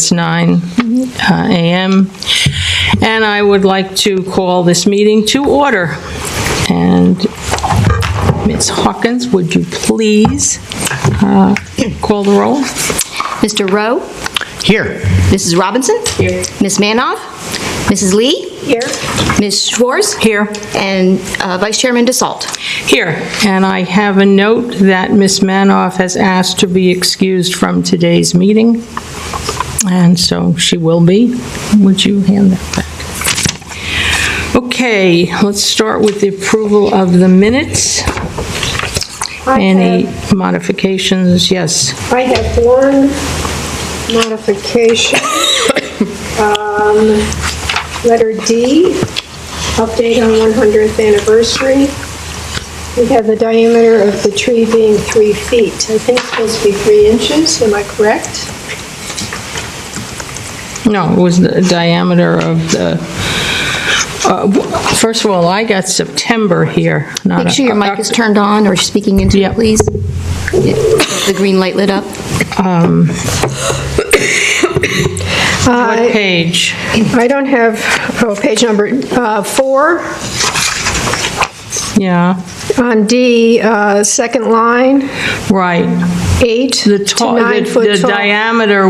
It's 9 a.m. And I would like to call this meeting to order. And Ms. Hawkins, would you please call the roll? Mr. Rowe? Here. Mrs. Robinson? Here. Ms. Manoff? Mrs. Lee? Here. Ms. Schwartz? Here. And Vice Chairman DeSalt? Here. And I have a note that Ms. Manoff has asked to be excused from today's meeting. And so she will be. Would you hand that back? Okay, let's start with the approval of the minutes. Any modifications? Yes. I have one modification. Letter D, update on 100th anniversary. We have the diameter of the tree being 3 feet. I think it's supposed to be 3 inches, am I correct? No, it was the diameter of the, first of all, I got September here. Not Make sure your mic is turned on or speaking into it, please. The green light lit up. What page? I don't have, page number 4. Yeah. On D, second line, Right. 8 to 9 foot The tall. diameter,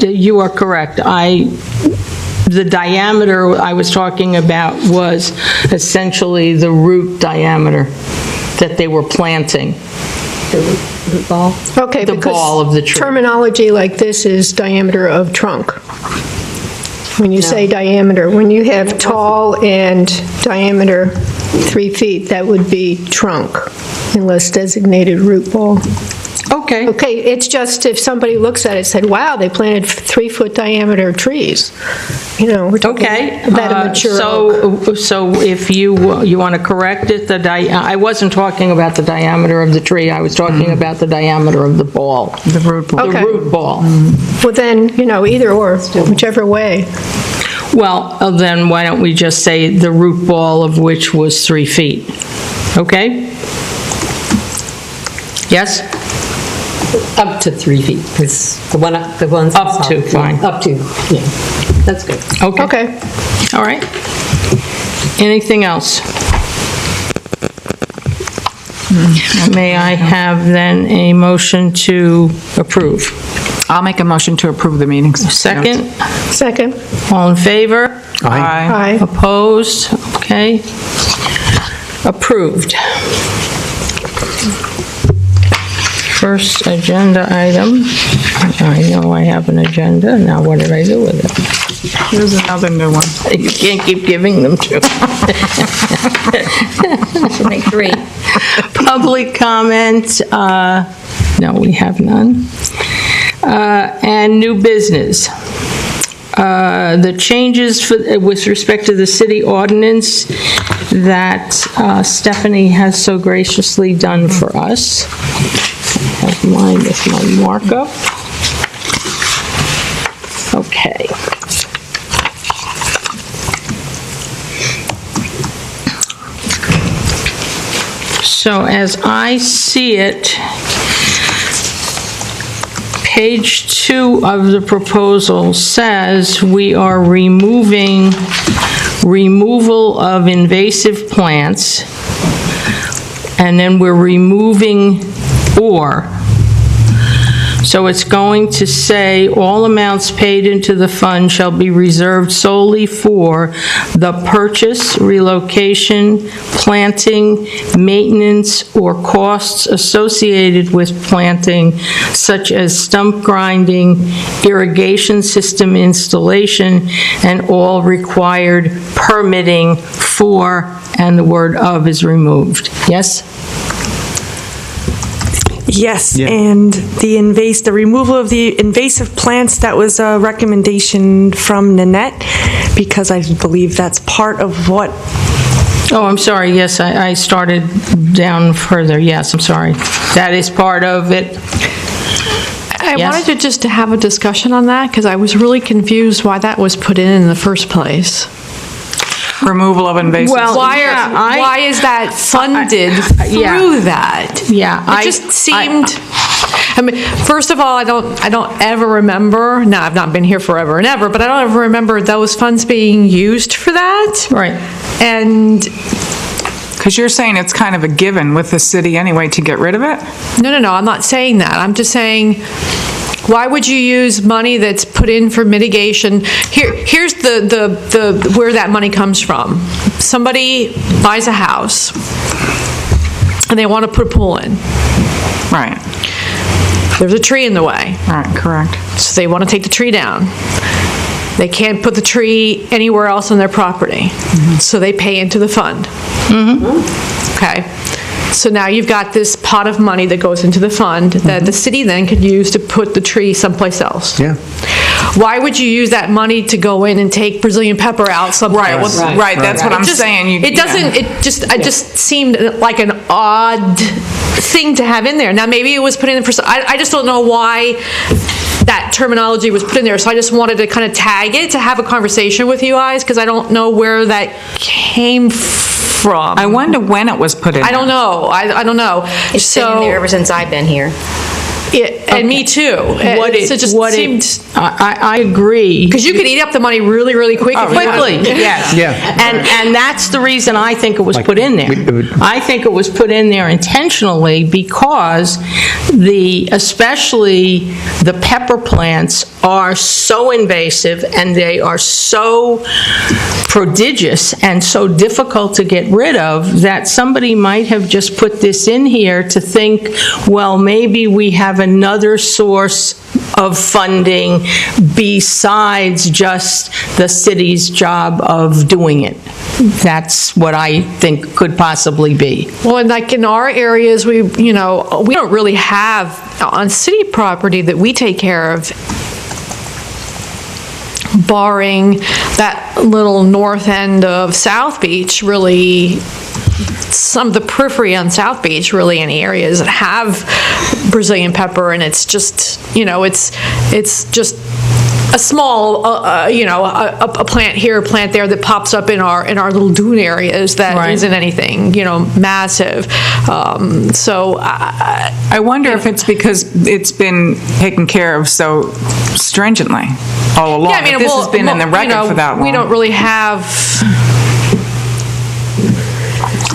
you are correct. The diameter I was talking about was essentially the root diameter that they were planting. The ball. Okay, the ball of the tree. Terminology like this is diameter of trunk. When you say diameter, when you have tall and diameter 3 feet, that would be trunk, unless designated root ball. Okay. Okay, it's just if somebody looks at it and said, wow, they planted 3-foot diameter trees. You know, we're talking about a mature oak. So if you want to correct it, I wasn't talking about the diameter of the tree, I was talking about the diameter of the ball. The root ball. Okay. The root ball. Well, then, either or, whichever way. Well, then why don't we just say the root ball of which was 3 feet? Okay? Yes? Up to 3 feet, because the ones. Up to, fine. Up to, yeah, that's good. Okay. Okay. All right. Anything else? May I have then a motion to approve? I'll make a motion to approve the meetings. Second? Second. All in favor? Aye. Opposed? Okay. Approved. First agenda item. I know I have an agenda. Now what did I do with it? Here's another new one. You can't keep giving them to me. Should make 3. Public comment, no, we have none. And new business. The changes with respect to the city ordinance that Stephanie has so graciously done for us. I have mine with my markup. Okay. So as I see it, page 2 of the proposal says we are removal of invasive plants, and then we're removing or. So it's going to say all amounts paid into the fund shall be reserved solely for the purchase, relocation, planting, maintenance, or costs associated with planting, such as stump grinding, irrigation system installation, and all required permitting for, and the word of is removed. Yes? Yes, and the removal of the invasive plants, that was a recommendation from Nanette, because I believe that's part of what... Oh, I'm sorry, yes, I started down further, yes, I'm sorry. That is part of it. I wanted to just to have a discussion on that, because I was really confused why that was put in the first place. Removal of invasive. Well, why is that funded through that? Yeah. It just seemed... I mean, first of all, I don't ever remember, now I've not been here forever and ever, but I don't ever remember those funds being used for that. Right. And, Because you're saying it's kind of a given with the city anyway to get rid of it? no, I'm not saying that. I'm just saying, why would you use money that's put in for mitigation? Here's the where that money comes from. Somebody buys a house, and they want to put a pool in. Right, There's a tree in the way, right, correct. so they want to take the tree down. They can't put the tree anywhere else on their property, so they pay into the fund. Okay, so now you've got this pot of money that goes into the fund that the city then could use to put the tree someplace else. Yeah. Why would you use that money to go in and take Brazilian pepper out someplace? Right, that's what I'm saying. It doesn't, it just seemed like an odd thing to have in there. Now, maybe it was put in for, I just don't know why that terminology was put in there, so I just wanted to kind of tag it to have a conversation with you guys, because I don't know where that came from. I wonder when it was put in. I don't know. I don't know. It's been in there ever since I've been here. And me too. I agree. Because you could eat up the money really, really quick. Quickly, yes. Yeah. And that's the reason I think it was put in there. I think it was put in there intentionally because especially the pepper plants are so invasive and they are so prodigious and so difficult to get rid of that somebody might have just put this in here to think, well, maybe we have another source of funding besides just the city's job of doing it. That's what I think could possibly be. Well, and like in our areas, we don't really have on city property that we take care of, barring that little north end of South Beach, really some of the periphery on South Beach, really any areas that have Brazilian pepper, and it's just, it's just a small, a plant here, a plant there that pops up in our little dune areas that Right. isn't anything, massive. So I wonder if it's because it's been taken care of so stringently all along. yeah, I mean, If this has been in the record for that long. We don't really have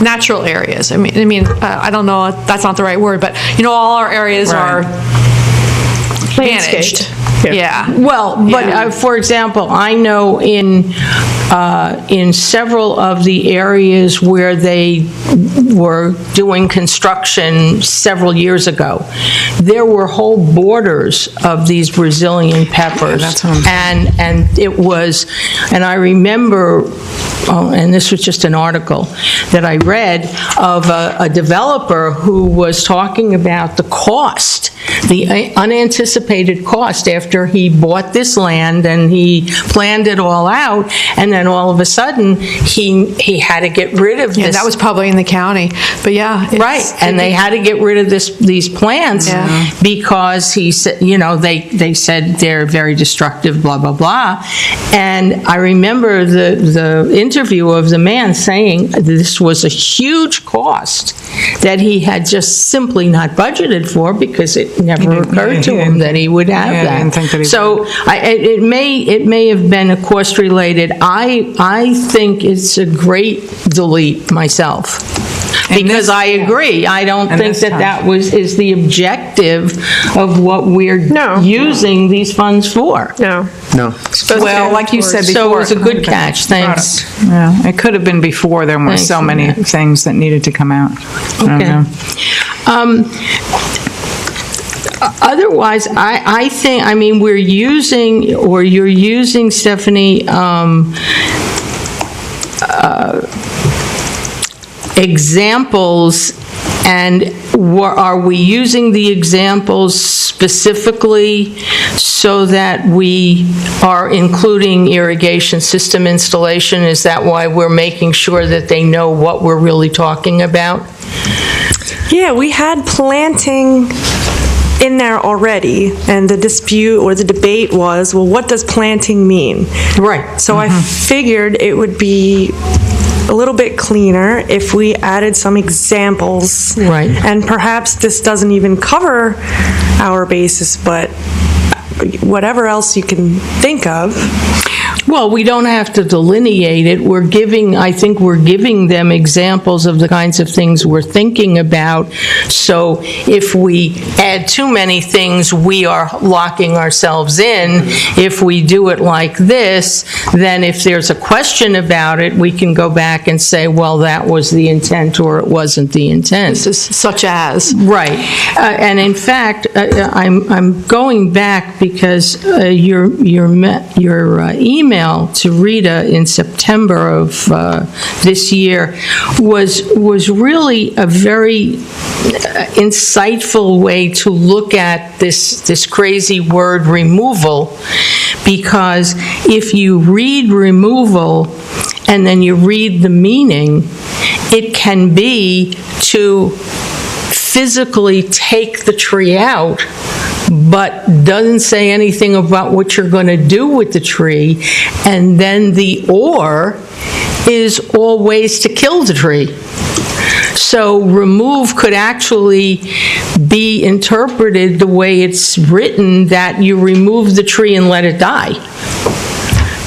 natural areas. I mean, I don't know, that's not the right word, but all our areas are managed. Yeah. Well, but for example, I know in several of the areas where they were doing construction several years ago, there were whole borders of these Brazilian peppers. Yeah, that's what I'm saying. And it was, and I remember, and this was just an article that I read of a developer who was talking about the cost, the unanticipated cost after he bought this land and he planned it all out, and then all of a sudden he had to get rid of Yeah, this. that was probably in the county, but yeah. Right, and they had to get rid of these plants Yeah. because he said, they said they're very destructive, blah, blah, blah. And I remember the interview of the man saying this was a huge cost that he had just simply not budgeted for because it never occurred to him that he would have that. I didn't think that he So it may have been of course related. I think it's a great delete myself. Because I agree. I don't think that is the objective of what we're using these funds for. No. Well, like you said before. So it was a good catch, thanks. Yeah, it could have been before there were Thanks so for many that. things that needed to come out. I don't know. Otherwise, I think, we're using, or you're using, Stephanie, examples, and are we using the examples specifically so that we are including irrigation system installation? Is that why we're making sure that they know what we're really talking about? Yeah, we had planting in there already, and the dispute or the debate was, well, what does planting mean? Right. So I figured it would be a little bit cleaner if we added some examples. Right. And perhaps this doesn't even cover our basis, but whatever else you can think of. Well, we don't have to delineate it. I think we're giving them examples of the kinds of things we're thinking about. So if we add too many things, we are locking ourselves in. If we do it like this, then if there's a question about it, we can go back and say, well, that was the intent or it wasn't the intent. This is such as. Right. And in fact, I'm going back because your email to Rita in September of this year was really a very insightful way to look at this crazy word removal, because if you read removal and then you read the meaning, it can be to physically take the tree out, but doesn't say anything about what you're going to do with the tree, and then the or is all ways to kill the tree. So remove could actually be interpreted the way it's written, that you remove the tree and let it die.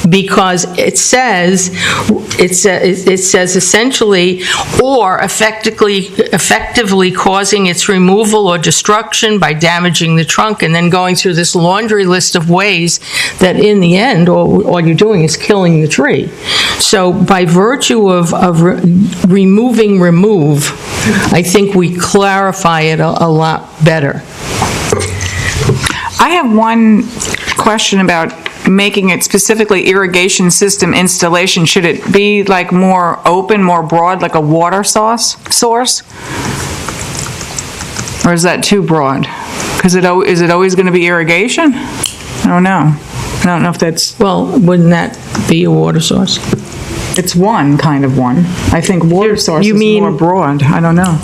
Because it says essentially, or effectively causing its removal or destruction by damaging the trunk, and then going through this laundry list of ways that in the end, all you're doing is killing the tree. So by virtue of removing remove, I think we clarify it a lot better. I have one question about making it specifically irrigation system installation. Should it be like more open, more broad, like a water source? Or is that too broad? Because is it always going to be irrigation? I don't know. I don't know if that's... Well, wouldn't that be a water source? It's one kind of one. I think water source is more broad. I don't know.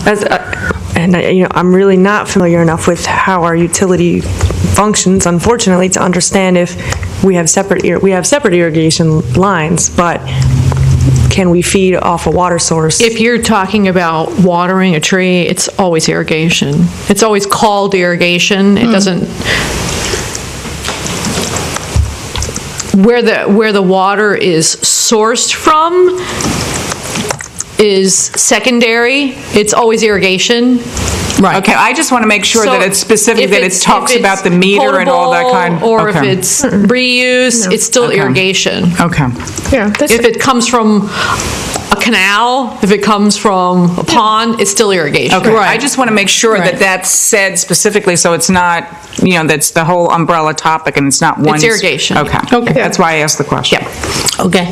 I'm really not familiar enough with how our utility functions, unfortunately, to understand if we have separate irrigation lines, but can we feed off a water source? If you're talking about watering a tree, it's always irrigation. It's always called irrigation. It doesn't... Where the water is sourced from is secondary. It's always irrigation. Right. Okay, I just want to make sure that it's specific, that it talks about the meter and all that kind. Or if it's reuse, it's still irrigation. Okay. Yeah. If it comes from a canal, if it comes from a pond, it's still irrigation. Okay. Right. I just want to make sure that that's said specifically, so it's not, that's the whole umbrella topic and it's not one. It's irrigation. Okay. That's why I asked the question. Yeah. Okay.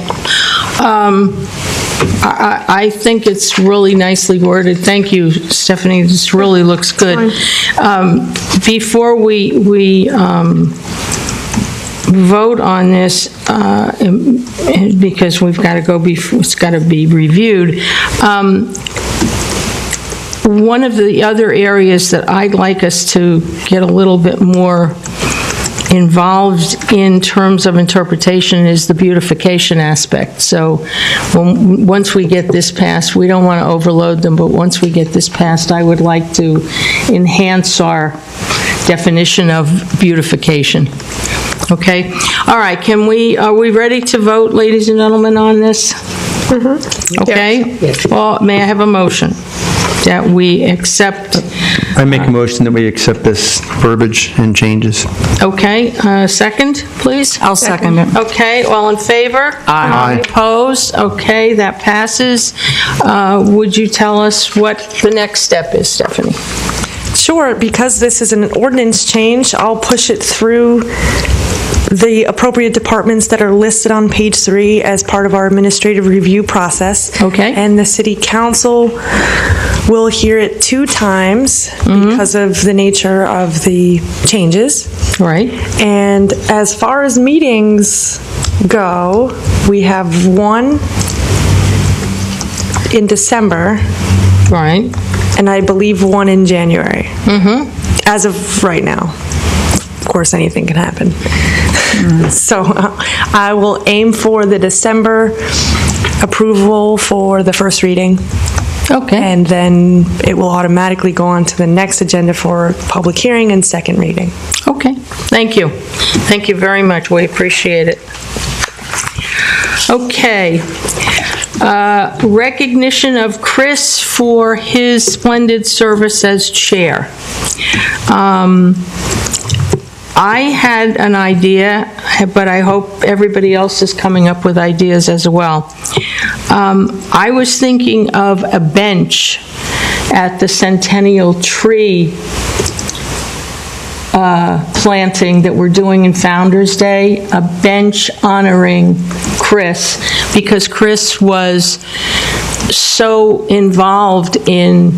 I think it's really nicely worded. Thank you, Stephanie. This really looks good. Before we vote on this, because we've got to go it's got to be reviewed. One of the other areas that I'd like us to get a little bit more involved in terms of interpretation is the beautification aspect. So once we get this passed, we don't want to overload them, but once we get this passed, I would like to enhance our definition of beautification. Okay? All right, are we ready to vote, ladies and gentlemen, on this? Mm-hmm. Okay? Yes. Well, may I have a motion that we accept? I make a motion that we accept this verbiage and changes. Okay, second, please? I'll second it. Okay, all in favor? Aye. Opposed? Okay, that passes. Would you tell us what the next step is, Stephanie? Sure, because this is an ordinance change, I'll push it through the appropriate departments that are listed on page 3 as part of our administrative review process. Okay. And the city council will hear it 2 times because of the nature of the changes. Right. And as far as meetings go, we have one in December. Right. And I believe one in January. As of right now. Of course, anything can happen. So I will aim for the December approval for the first reading. Okay. And then it will automatically go on to the next agenda for public hearing and second reading. Okay, thank you. Thank you very much, we appreciate it. Okay, recognition of Chris for his splendid service as chair. I had an idea, but I hope everybody else is coming up with ideas as well. I was thinking of a bench at the centennial tree planting that we're doing in Founder's Day, a bench honoring Chris, because Chris was so involved in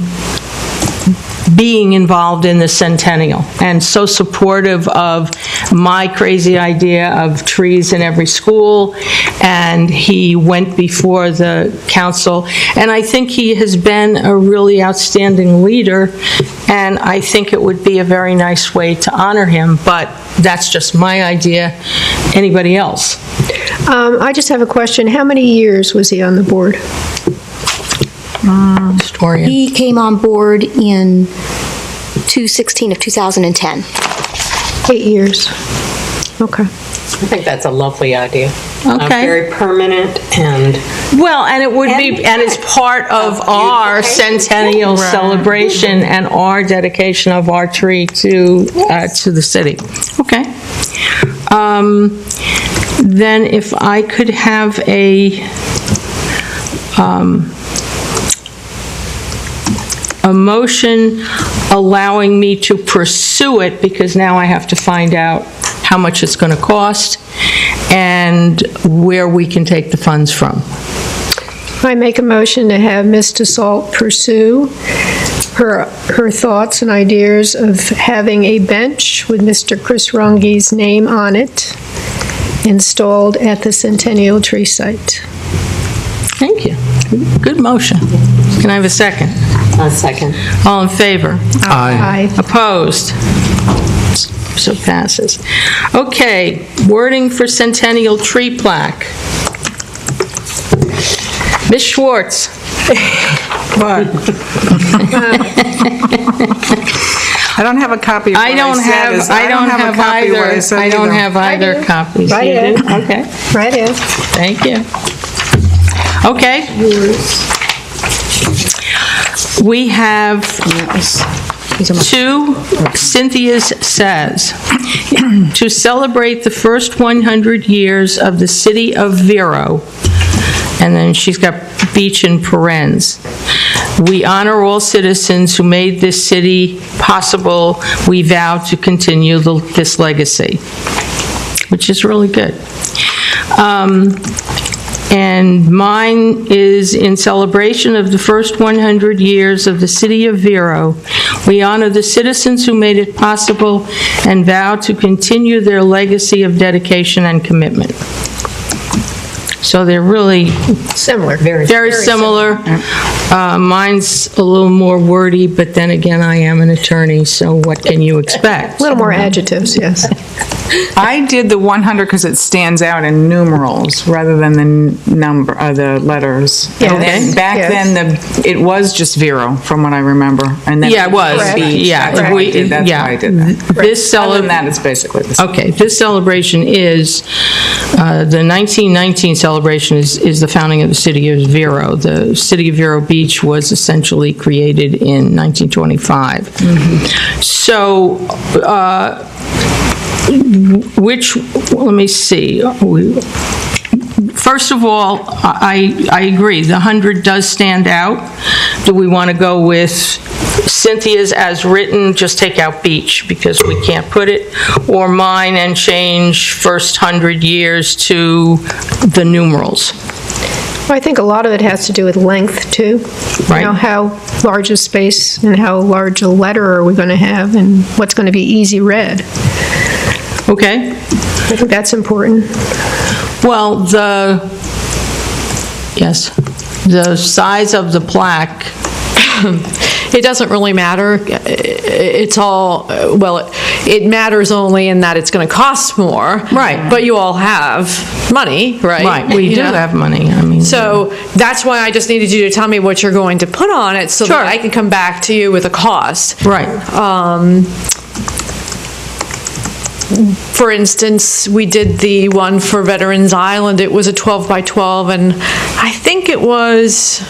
being involved in the centennial and so supportive of my crazy idea of trees in every school, and he went before the council, and I think he has been a really outstanding leader, and I think it would be a very nice way to honor him, but that's just my idea. Anybody else? I just have a question. How many years was he on the board? Historian. He came on board in 2/16 of 2010. 8 years. Okay. I think that's a lovely idea. Okay. Very permanent and... Well, and it would be, and it's part of our centennial celebration and our dedication of our tree to the city. Okay. Then if I could have a motion allowing me to pursue it, because now I have to find out how much it's going to cost and where we can take the funds from. I make a motion to have Ms. DeSalt pursue her thoughts and ideas of having a bench with Mr. Chris Runge's name on it installed at the Centennial Tree site. Thank you. Good motion. Can I have a second? A second. All in favor? Aye. Opposed? So passes. Okay, wording for centennial tree plaque. Ms. Schwartz. What? I don't have a copy of what I don't have either copies. Right You here. do? Okay, Right in. thank you. Okay. We have two Cynthia's says, to celebrate the first 100 years of the City of Vero, and then she's got beach in parens. We honor all citizens who made this city possible. We vow to continue this legacy, which is really good. And mine is in celebration of the first 100 years of the City of Vero. We honor the citizens who made it possible and vow to continue their legacy of dedication and commitment. So they're really Similar. very similar. Mine's a little more wordy, but then again, I am an attorney, so what can you expect? A little more adjectives, yes. I did the 100 because it stands out in numerals rather than the number, the letters. Yeah. And then back Yes. then, it was just Vero, from what I remember. And then Yeah, it was. Beach. Yeah, That's why I did that. This Other than that, it's basically the same. Okay, this celebration is, the 1919 celebration is the founding of the City of Vero. The City of Vero Beach was essentially created in 1925. So, let me see. First of all, I agree, the 100 does stand out. Do we want to go with Cynthia's as written, just take out beach because we can't put it, or mine and change first 100 years to the numerals? Well, I think a lot of it has to do with length, too. Right. You know, how large a space and how large a letter are we going to have, and what's going to be easy read. Okay. I think that's important. Well, the size of the plaque. it doesn't really matter. It's all, well, it matters only in that it's going to cost more. Right. But you all have money, right? Right, we You do know? have money, I mean. So that's why I just needed you to tell me what you're going to put on it so Sure. that I can come back to you with a cost. Right. For instance, we did the one for Veterans Island. It was a 12 by 12, and I think it was,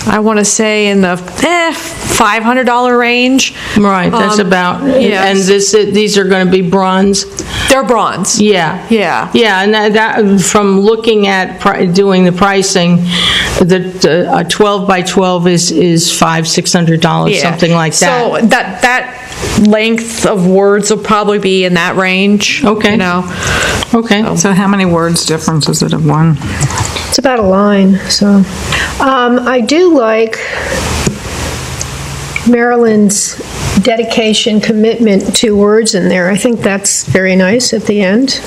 I want to say in the $500 range. Right, that's about, yes. and these are going to be bronze? They're bronze. Yeah. Yeah. Yeah, and that from looking at doing the pricing, a 12 by 12 is $500-$600, Yeah. something like that. So that length of words will probably be in that range. Okay. You know? Okay. So how many words difference is it of one? It's about a line, so. I do like Marilyn's dedication, commitment, 2 words in there. I think that's very nice at the end.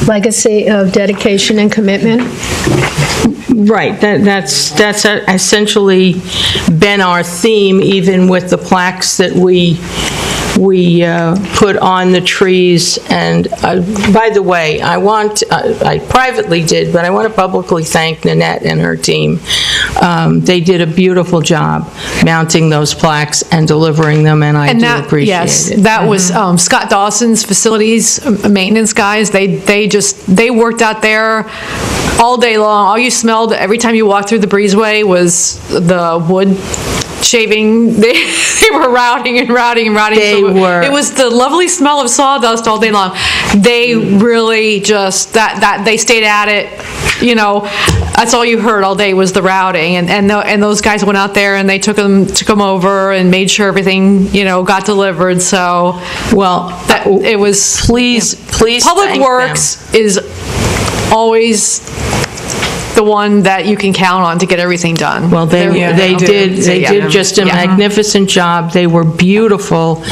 Legacy of dedication and commitment. Right, that's essentially been our theme, even with the plaques that we put on the trees. And by the way, I privately did, but I want to publicly thank Nanette and her team. They did a beautiful job mounting those plaques and delivering them, and I do appreciate yes, it. that was Scott Dawson's facilities maintenance guys. They worked out there all day long. All you smelled every time you walked through the breezeway was the wood shaving. They were routing and routing and routing. It was the lovely smell of sawdust all day long. They really just, they stayed at it, you know. That's all you heard all day was the routing, and those guys went out there and they took them over and made sure everything, you know, got delivered. So, well, it was, please Public thank Works is always the one that you can count on to get everything done. Well, they did just a magnificent job. They were beautiful,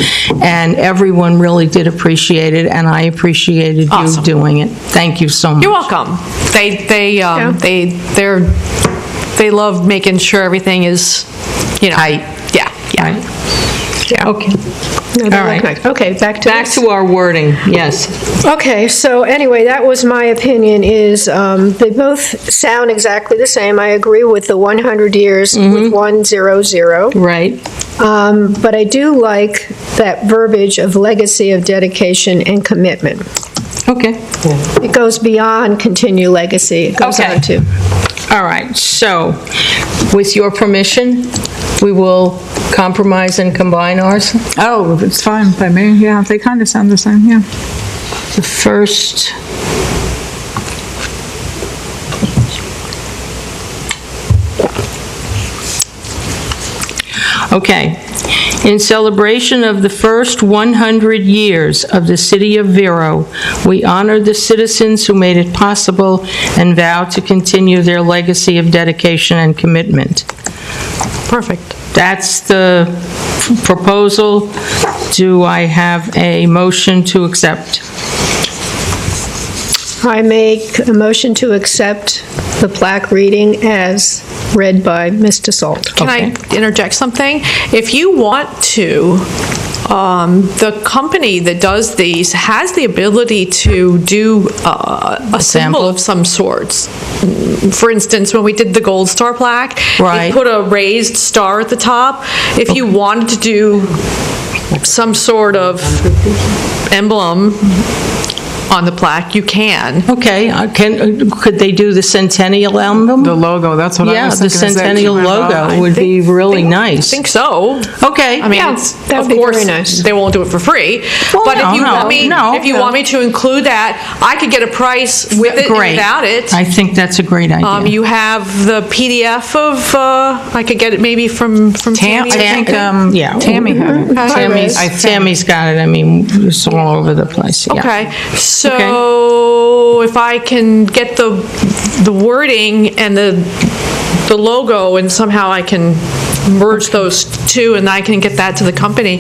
and everyone really did appreciate it, and I appreciated Awesome. you doing it. Thank you so much. You're welcome. They love making sure everything is, you know. Yeah. Okay. No, they All look right. nice. Okay, back to our wording, yes. Okay, so anyway, that was my opinion, is they both sound exactly the same. I agree with the 100 years with 100. Right. But I do like that verbiage of legacy of dedication and commitment. Okay. It goes beyond continue legacy. It goes Okay. on to. All right, so with your permission, we will compromise and combine ours. Oh, it's fine by me, yeah, they kind of sound the same, yeah. The first, okay. In celebration of the first 100 years of the City of Vero, we honor the citizens who made it possible and vow to continue their legacy of dedication and commitment. Perfect. That's the proposal. Do I have a motion to accept? I make a motion to accept the plaque reading as read by Ms. Dassault. Can I interject something? If you want to, the company that does these has the ability to do a symbol of some sorts. For instance, when we did the Gold Star plaque, Right. they put a raised star at the top. If you wanted to do some sort of emblem on the plaque, you can. Okay, could they do the centennial emblem? The logo, that's what I Yeah, was the thinking. centennial logo would be really nice. I think so. Okay. I mean, Yeah, it's, that would of be course, very nice. they won't do it for free. Well, But if you no. want me to include that, I could get a price with it and Great. without it. I think that's a great idea. You have the PDF of, I could get it maybe from Tammy. I think, yeah. Tammy had it. Tammy's got it, I mean, it's all over the place, yeah. Okay, so if I can get the wording and the logo, and somehow I can merge those two and I can get that to the company,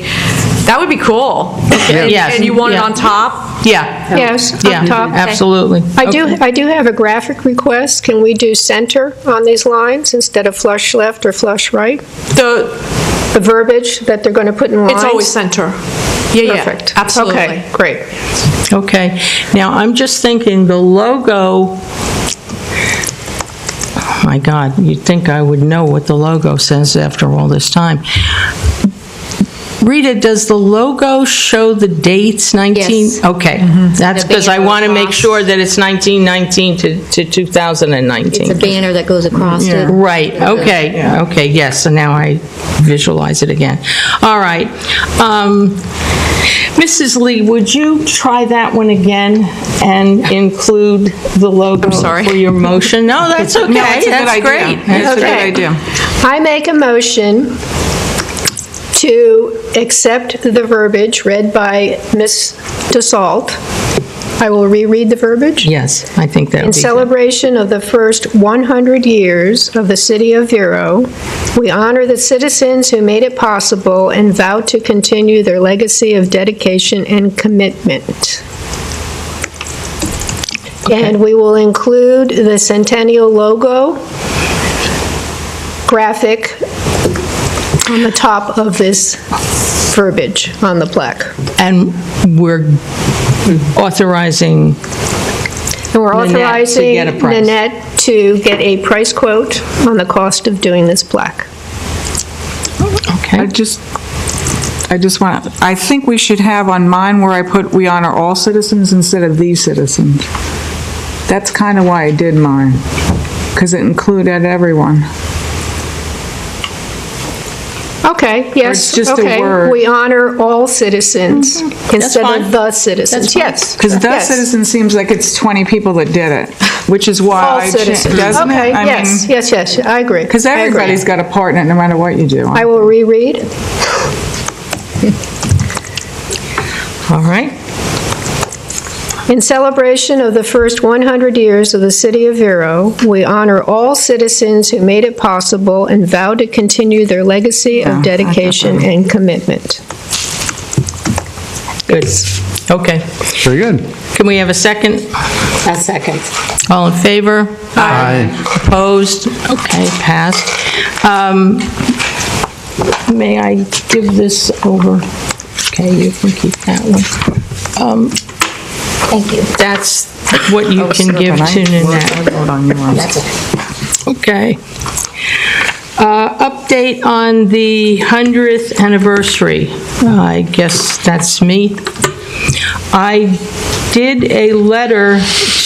that would be cool. Yes. And you want it Yeah. on top? Yeah. Yes, Yeah, up top. absolutely. I do have a graphic request. Can we do center on these lines instead of flush left or flush right? The verbiage that they're going to put in lines? It's always center. Yeah, Perfect. absolutely. Okay, great. Okay, now I'm just thinking the logo, oh my God, you'd think I would know what the logo says after all this time. Rita, does the logo show the dates, 19? Yes. Okay, that's The because I banner want to make across. sure that it's 1919 to 2019. It's a banner that goes across it. Right, okay, yes, so now I visualize it again. All right. Mrs. Lee, would you try that one again and include the logo sorry. for your motion? No, that's okay, No, it's a good that's idea. great. It's a good Okay. idea. I make a motion to accept the verbiage read by Ms. DeSalt. I will reread the verbiage. Yes, I think that In would be good. celebration of the first 100 years of the City of Vero, we honor the citizens who made it possible and vow to continue their legacy of dedication and commitment. And we will include the Centennial logo graphic on the top of this verbiage on the plaque. And we're authorizing, And we're Nanette to authorizing get a price. Nanette to get a price quote on the cost of doing this plaque. okay, I just want, I think we should have on mine where I put, we honor all citizens instead of these citizens. That's kind of why I did mine, because it included everyone. Okay, yes, it's just a okay. word. We honor all citizens instead fine. of the citizens. That's fine. Yes. Because the yes. citizen seems like it's 20 people that did it, which is why All I citizens. doesn't Okay, it? I yes, mean, yes, I agree. because I agree. everybody's got a part in it, no matter what you do. I will reread. all right. In celebration of the first 100 years of the City of Vero, we honor all citizens who made it possible and vow to continue their legacy Yeah, I of got dedication that. and commitment. Good, okay. Very good. Can we have a second? A second. All in favor? Aye. Opposed? Okay, passed. May I give this over? Okay, you can keep that one. Thank you. That's what you Oh, can so give can I? to Nanette. I'll vote on yours. Okay. Update on the 100th anniversary. I guess that's me. I did a letter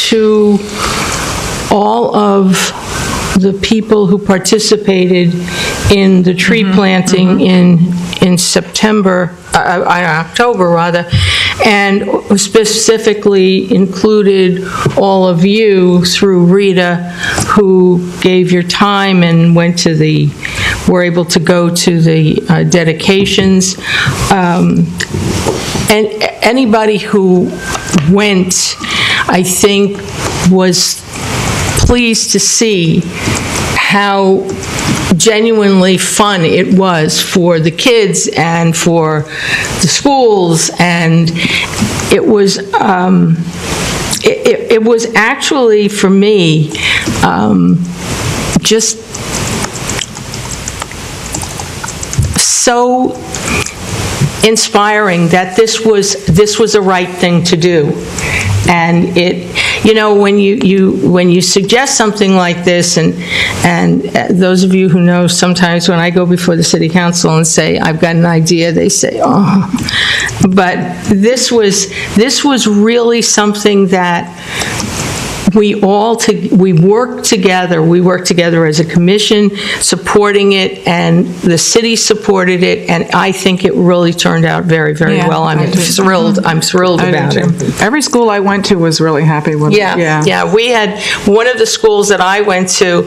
to all of the people who participated in the tree planting in September, October rather, and specifically included all of you through Rita, who gave your time and were able to go to the dedications. And anybody who went, I think, was pleased to see how genuinely fun it was for the kids and for the schools, and it was it was actually for me just so inspiring that this was the right thing to do. And when you suggest something like this, and those of you who know, sometimes when I go before the city council and say, I've got an idea, they say, oh. But this was really something that we worked together as a commission, supporting it, and the city supported it, and I think it really turned out very, very Yeah, well. I I'm do. thrilled I about do it. too. Every school I went to was really happy with it. Yeah. We had, one of the schools that I went to,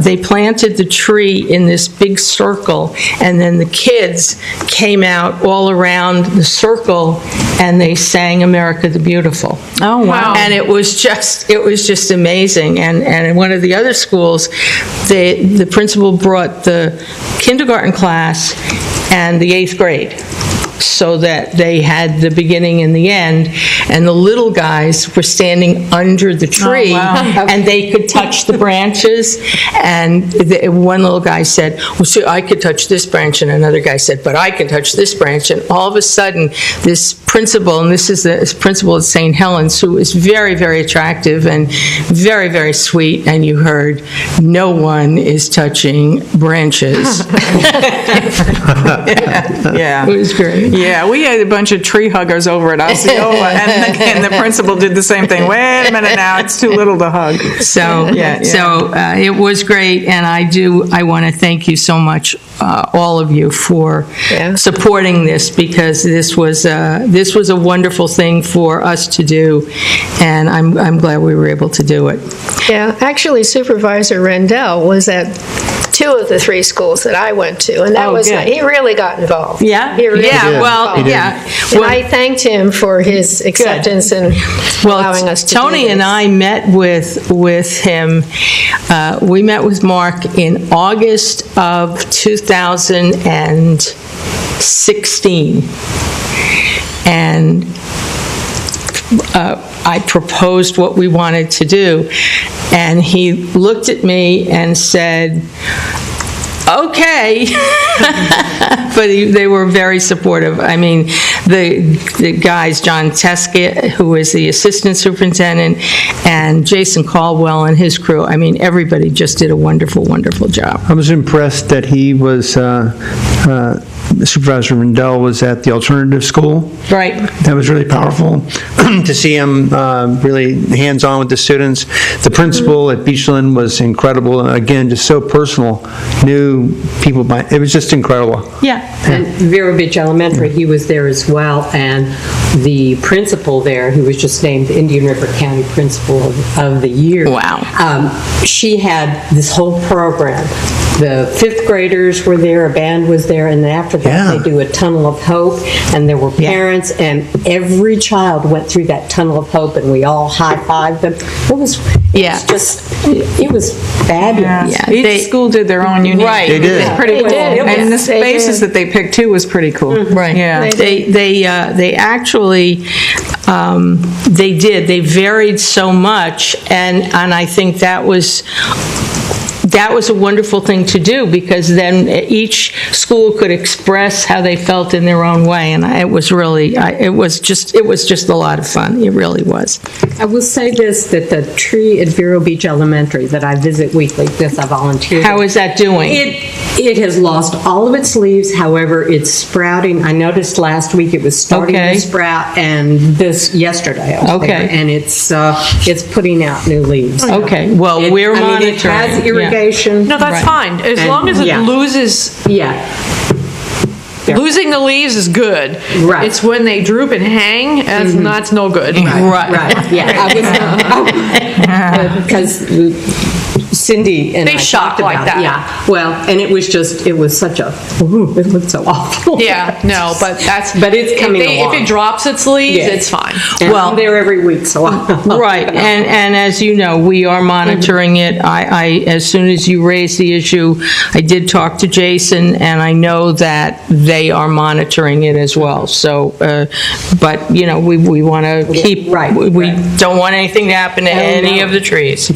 they planted the tree in this big circle, and then the kids came out all around the circle, and they sang America the Beautiful. Oh, wow. And it was just just amazing. And in one of the other schools, the principal brought the kindergarten class and the 8th grade, so that they had the beginning and the end, and the little guys were standing under the tree, and they could touch the branches, and one little guy said, well, see, I could touch this branch, and another guy said, but I can touch this branch, and all of a sudden, this principal, and this is the principal at St. Helens, who is very, very attractive and very, very sweet, and you heard, no one is touching branches. Yeah. It was great. Yeah, we had a bunch of tree huggers over at Osceola, and the principal did the same thing. Wait a minute now, it's too little to hug. So, it was great, and I want to thank you so much, all of you, for supporting this, because this was a wonderful thing for us to do, and I'm glad we were able to do it. Yeah, actually Supervisor Rendell was at 2 of the 3 schools that I went to, and that was, he really got involved. Yeah? He really got involved. yeah. And I thanked him for his acceptance and allowing us to Tony do this. and I met with him, we met with Mark in August of 2016. And I proposed what we wanted to do, and he looked at me and said, okay. But they were very supportive. I mean, the guys, John Teskett, who is the assistant superintendent, and Jason Caldwell and his crew, I mean, everybody just did a wonderful, wonderful job. I was impressed that he was, Supervisor Rendell was at the alternative school. Right. That was really powerful to see him really hands-on with the students. The principal at Beachland was incredible. Again, just so personal. Knew people it was just incredible. Yeah. And Vero Beach Elementary, he was there as well, and the principal there, who was just named Indian River County Principal of the Year. Wow. She had this whole program. The 5th graders were there, a band was there, and then after that they do a Tunnel of Hope, and there were parents, and every child went through that Tunnel of Hope, and we all high-fived them. It was fabulous. Yeah. Each school did their own unique. Right. They did. It's pretty cool. did. And the spaces that they picked too was pretty cool. Right. Yeah. They actually, they did. They varied so much, and I think that was a wonderful thing to do, because then each school could express how they felt in their own way, and it was just a lot of fun. It really was. I will say this, that the tree at Vero Beach Elementary that I visit weekly, I volunteer. How is that doing? It has lost all of its leaves, however, it's sprouting. I noticed last week it was starting to sprout, and yesterday I was there, and it's putting out new leaves. Okay, well, we're monitoring. It has irrigation. No, that's fine, as long as it loses. Losing the leaves is good. Right. It's when they droop and hang, that's no good. Right. Yeah. Because Cindy and They I shock talked like about that. it. Yeah. Well, and it was such a, it looked so awful. Yeah, no, but But it's coming along. If it drops its leaves, it's fine. And I'm there every week, so Right, and as you know, we are monitoring it. I as soon as you raised the issue, I did talk to Jason, and I know that they are monitoring it as well. So, but, we want to keep, we don't want anything to happen to any of the trees.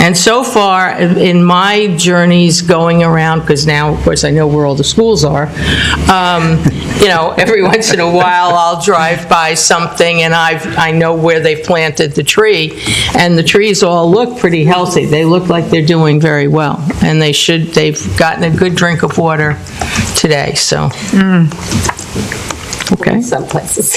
And so far, in my journeys going around, because now, of course, I know where all the schools are, every once in a while I'll drive by something and I know where they've planted the tree, and the trees all look pretty healthy. They look like they're doing very well, and they've gotten a good drink of water today, so. Okay. some places.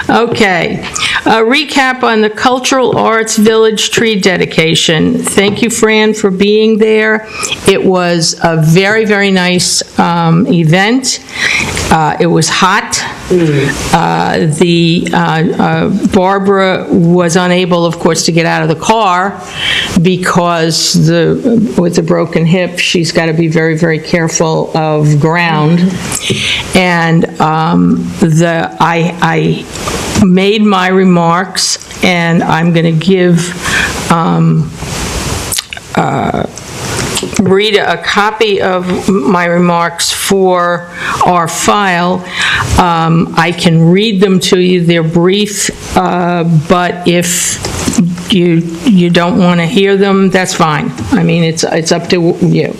Okay. A recap on the Cultural Arts Village tree dedication. Thank you, Fran, for being there. It was a very, very nice event. It was hot. Barbara was unable, of course, to get out of the car because with the broken hip, she's got to be very, very careful of ground. And made my remarks, and I'm going to give Rita a copy of my remarks for our file. I can read them to you. They're brief, but if you don't want to hear them, that's fine. I mean, it's up to you.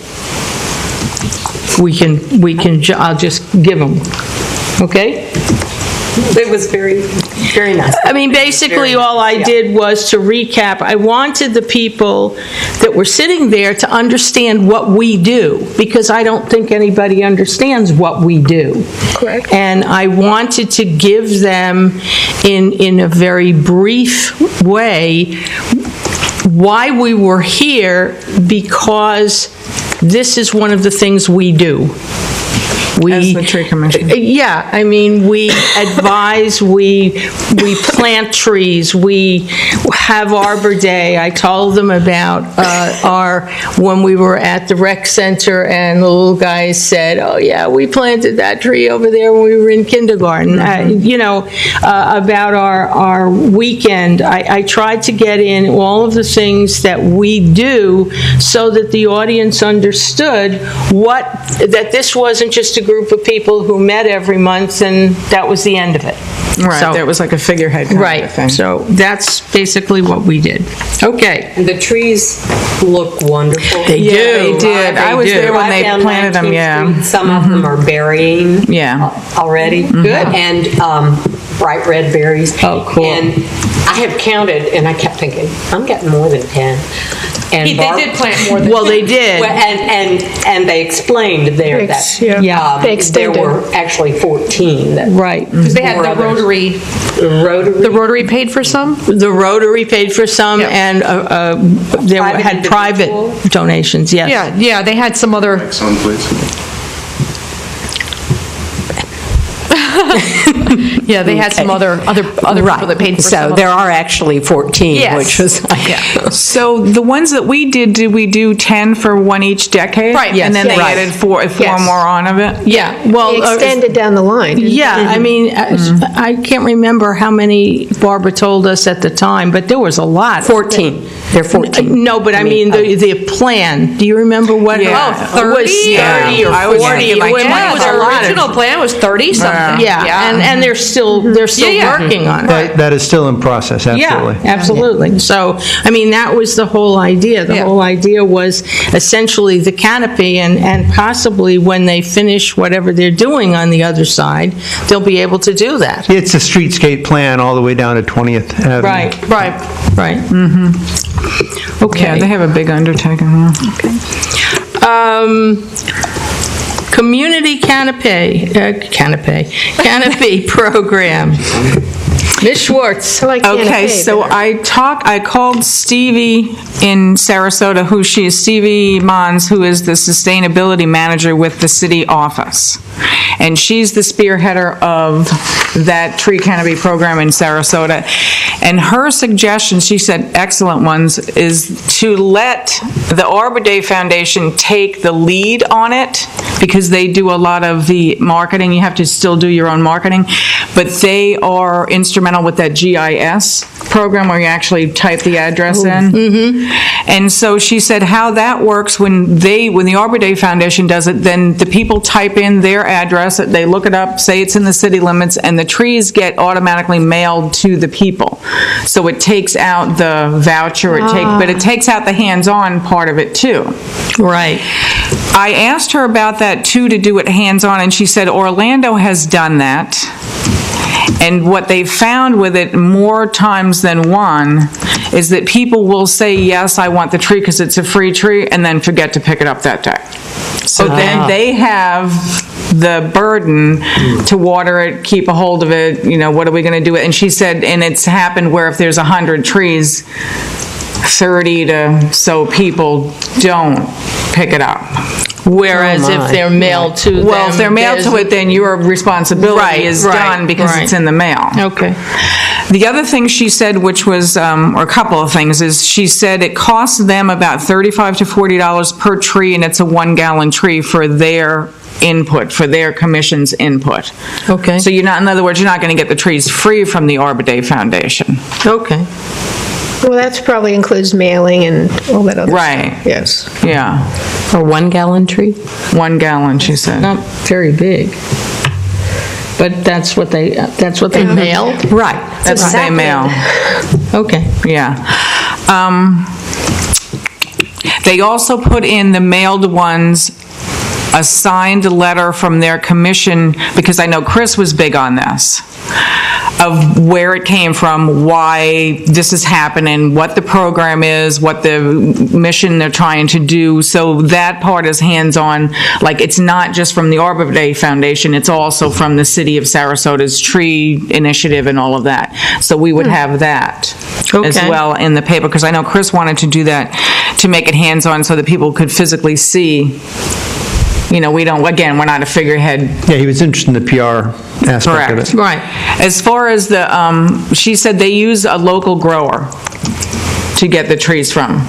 I'll just give them, okay? It was very, very nice. I mean, basically, all I did was to recap. I wanted the people that were sitting there to understand what we do, because I don't think anybody understands what we do. Correct. And I wanted to give them, in a very brief way, why we were here, because this is one of the things we do. As the tree commission. Yeah, I mean, we advise, we plant trees, we have Arbor Day. I told them about when we were at the rec center, and the little guys said, oh yeah, we planted that tree over there when we were in kindergarten. About our weekend, I tried to get in all of the things that we do so that the audience understood that this wasn't just a group of people who met every month and that was the end of it. Right, So- there was like a figurehead kind of Right, thing. so that's basically what we did. Okay. The trees look wonderful. They do. They did. I was there when they Right down planted them, 19th yeah. Street, Some of them are burying. Yeah. Already. Good. And bright red berries. Oh, cool. And I have counted, and I kept thinking, I'm getting more than 10. And They did plant more than. Well, they did. Well, and they explained there that Yeah. They there extended. were actually 14 that. Right. They had More the others. Rotary, the Rotary paid for some? The Rotary paid for some, Yeah. and they Private had private individual? donations, yes. Yeah, they had some other, Some place. yeah, they had some other people that paid for some. So of there them. are actually 14, Yes. which was, So the ones that we did we do 10 for one each decade? Right, And then yes. they Right. added four Yes. more on of it? Yeah, well. They extended down the line. Yeah, I mean, I can't remember how many Barbara told us at the time, but there was a lot. 14. They're 14. No, but I mean, the plan, do you remember what? Yeah. Oh, 30? It was 30? 30 or I was 40. thinking like It Yeah, was a their lot of- original plan was 30 something. Yeah, and they're still Yeah. working on it. That is still in process, absolutely. Yeah, absolutely. So, I mean, that was the whole idea. The Yeah. whole idea was essentially the canopy, and possibly when they finish whatever they're doing on the other side, they'll be able to do that. It's a streetscape plan all the way down to 20th Avenue. Right, Right. right. Yeah, Okay. they have a big undertaking. Community canopy program. Ms. Schwartz. I like Okay, canopy so better. I called Stevie in Sarasota, Stevie Mons, who is the sustainability manager with the city office. And she's the spearheader of that tree canopy program in Sarasota. And her suggestion, she said excellent ones, is to let the Arbor Day Foundation take the lead on it, because they do a lot of the marketing. You have to still do your own marketing, but they are instrumental with that GIS program where you actually type the address in. And so she said how that works when the Arbor Day Foundation does it, then the people type in their address, they look it up, say it's in the city limits, and the trees get automatically mailed to the people. So it takes out the voucher, but it takes out the hands-on part of it too. Right. I asked her about that too, to do it hands-on, and she said Orlando has done that. And what they found with it more times than one is that people will say, yes, I want the tree because it's a free tree, and then forget to pick it up that day. So then they have the burden to water it, keep a hold of it, what are we going to do with it? And she said, and it's happened where if there's 100 trees, 30 to so people don't pick it up. Whereas if they're mailed to them. Well, if they're mailed to there's- it, then your responsibility Right, is right, done because right. it's in the mail. Okay. The other thing she said, which was, or a couple of things, is she said it costs them about $35 to $40 per tree, and it's a 1-gallon tree for their input, for their commission's input. Okay. So you're not, in other words, you're not going to get the trees free from the Arbor Day Foundation. Okay. Well, that probably includes mailing and all that other stuff. Right. Yes. Yeah, A 1 gallon tree? 1 gallon, she said. Not very big. But that's what they mail? Right, that's what they mail. Okay. Yeah. They also put in the mailed ones, a signed letter from their commission, because I know Chris was big on this, of where it came from, why this is happening, what the program is, what the mission they're trying to do. So that part is hands-on. Like, it's not just from the Arbor Day Foundation, it's also from the City of Sarasota's tree initiative and all of that. So we would have that as Okay. well in the paper, because I know Chris wanted to do that, to make it hands-on so that people could physically see. You know, we're not a figurehead. Yeah, he was interested in the PR aspect of it. Correct. Right. As far as the, she said they use a local grower to get the trees from.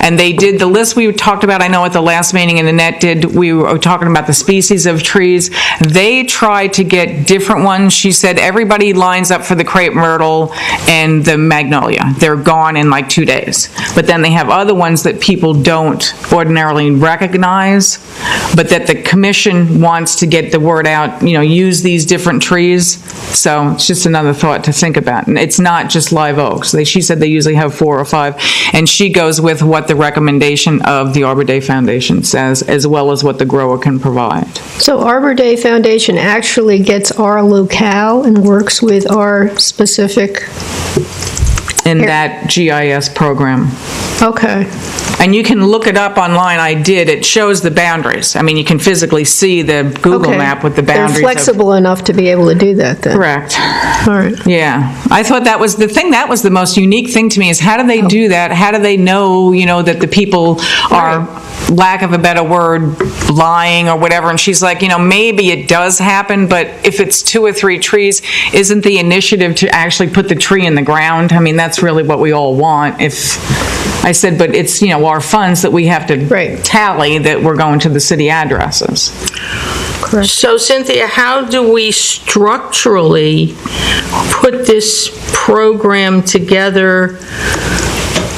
And they did the list we talked about, I know at the last meeting, and Annette did, we were talking about the species of trees. They tried to get different ones. She said everybody lines up for the crepe myrtle and the magnolia. They're gone in like 2 days. But then they have other ones that people don't ordinarily recognize, but that the commission wants to get the word out, you know, use these different trees. So it's just another thought to think about. And it's not just live oaks. She said they usually have 4 or 5. And she goes with what the recommendation of the Arbor Day Foundation says, as well as what the grower can provide. So Arbor Day Foundation actually gets our locale and works with our specific, In that GIS program. okay. And you can look it up online. I did. It shows the boundaries. I mean, you can physically see the Google Okay. map with the boundaries. They're flexible enough to be able to do that then? Correct. All right. Yeah. I thought that was the thing, that was the most unique thing to me, is how do they do that? How do they know, you know, that the people are, lack of a better word, lying or whatever? And she's like, you know, maybe it does happen, but if it's 2 or 3 trees, isn't the initiative to actually put the tree in the ground? I mean, that's really what we all want. I said, but it's, you know, our funds that we have to tally that we're going to the city addresses. Correct. So Cynthia, how do we structurally put this program together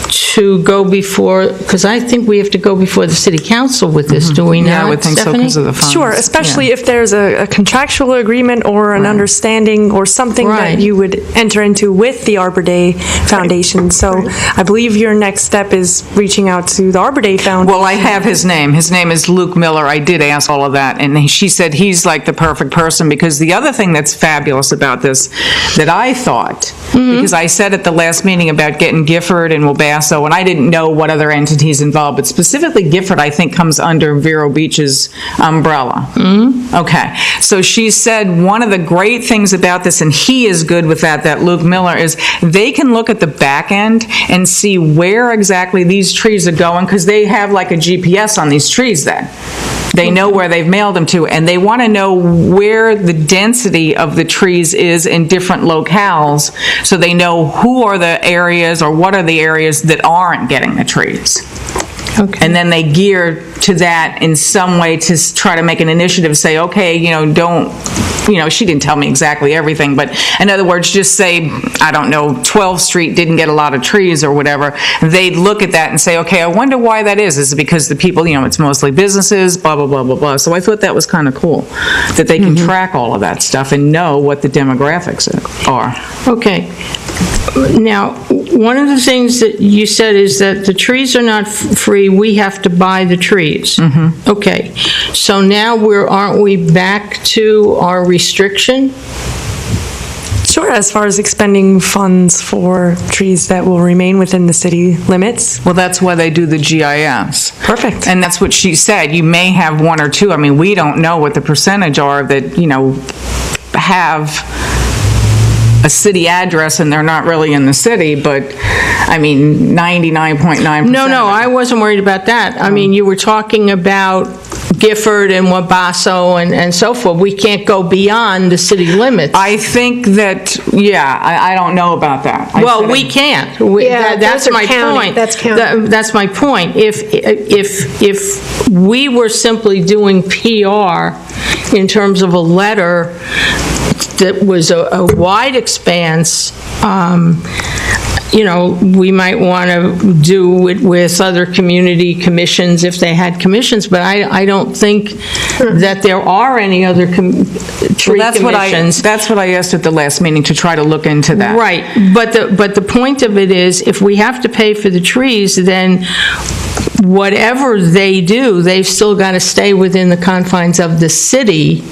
to go before, because I think we have to go before the city council with this, do we not, Yeah, I would think so Stephanie? because of the funds. Sure, especially Yeah. if there's a contractual agreement or an understanding or something Right. that you would enter into with the Arbor Day Foundation. So I believe your next step is reaching out to the Arbor Day Foundation. Well, I have his name. His name is Luke Miller. I did ask all of that, and she said he's like the perfect person, because the other thing that's fabulous about this that I thought, because I said at the last meeting about getting Gifford and Wabasso, and I didn't know what other entities involved, but specifically Gifford, I think, comes under Vero Beach's umbrella. Okay. So she said one of the great things about this, and he is good with that Luke Miller, is they can look at the back end and see where exactly these trees are going, because they have like a GPS on these trees then. They know where they've mailed them to, and they want to know where the density of the trees is in different locales, so they know who are the areas or what are the areas that aren't getting the trees. Okay. And then they gear to that in some way to try to make an initiative, say, okay, you know, don't, you know, she didn't tell me exactly everything, but in other words, just say, I don't know, 12th Street didn't get a lot of trees or whatever. They'd look at that and say, okay, I wonder why that is. Is it because the people, you know, it's mostly businesses, blah, blah, blah, blah, blah. So I thought that was kind of cool, that they can track all of that stuff and know what the demographics are. Okay. Now, one of the things that you said is that the trees are not free, we have to buy the trees. Okay, so now aren't we back to our restriction? Sure, as far as expending funds for trees that will remain within the city limits. Well, that's why they do the GIS. Perfect. And that's what she said. You may have 1 or 2. I mean, we don't know what the percentage are that, you know, have a city address and they're not really in the city, but I mean, 99.9%. No, I wasn't worried about that. I mean, you were talking about Gifford and Wabasso and so forth. We can't go beyond the city limits. I think that, yeah, I don't know about that. Well, we can't. That's those are my county. point. That's county. That's my point. If we were simply doing PR in terms of a letter that was a wide expanse, we might want to do it with other community commissions if they had commissions, but I don't think that there are any other tree commissions. That's what I asked at the last meeting, to try to look into that. Right, but the point of it is, if we have to pay for the trees, then whatever they do, they've still got to stay within the confines of the city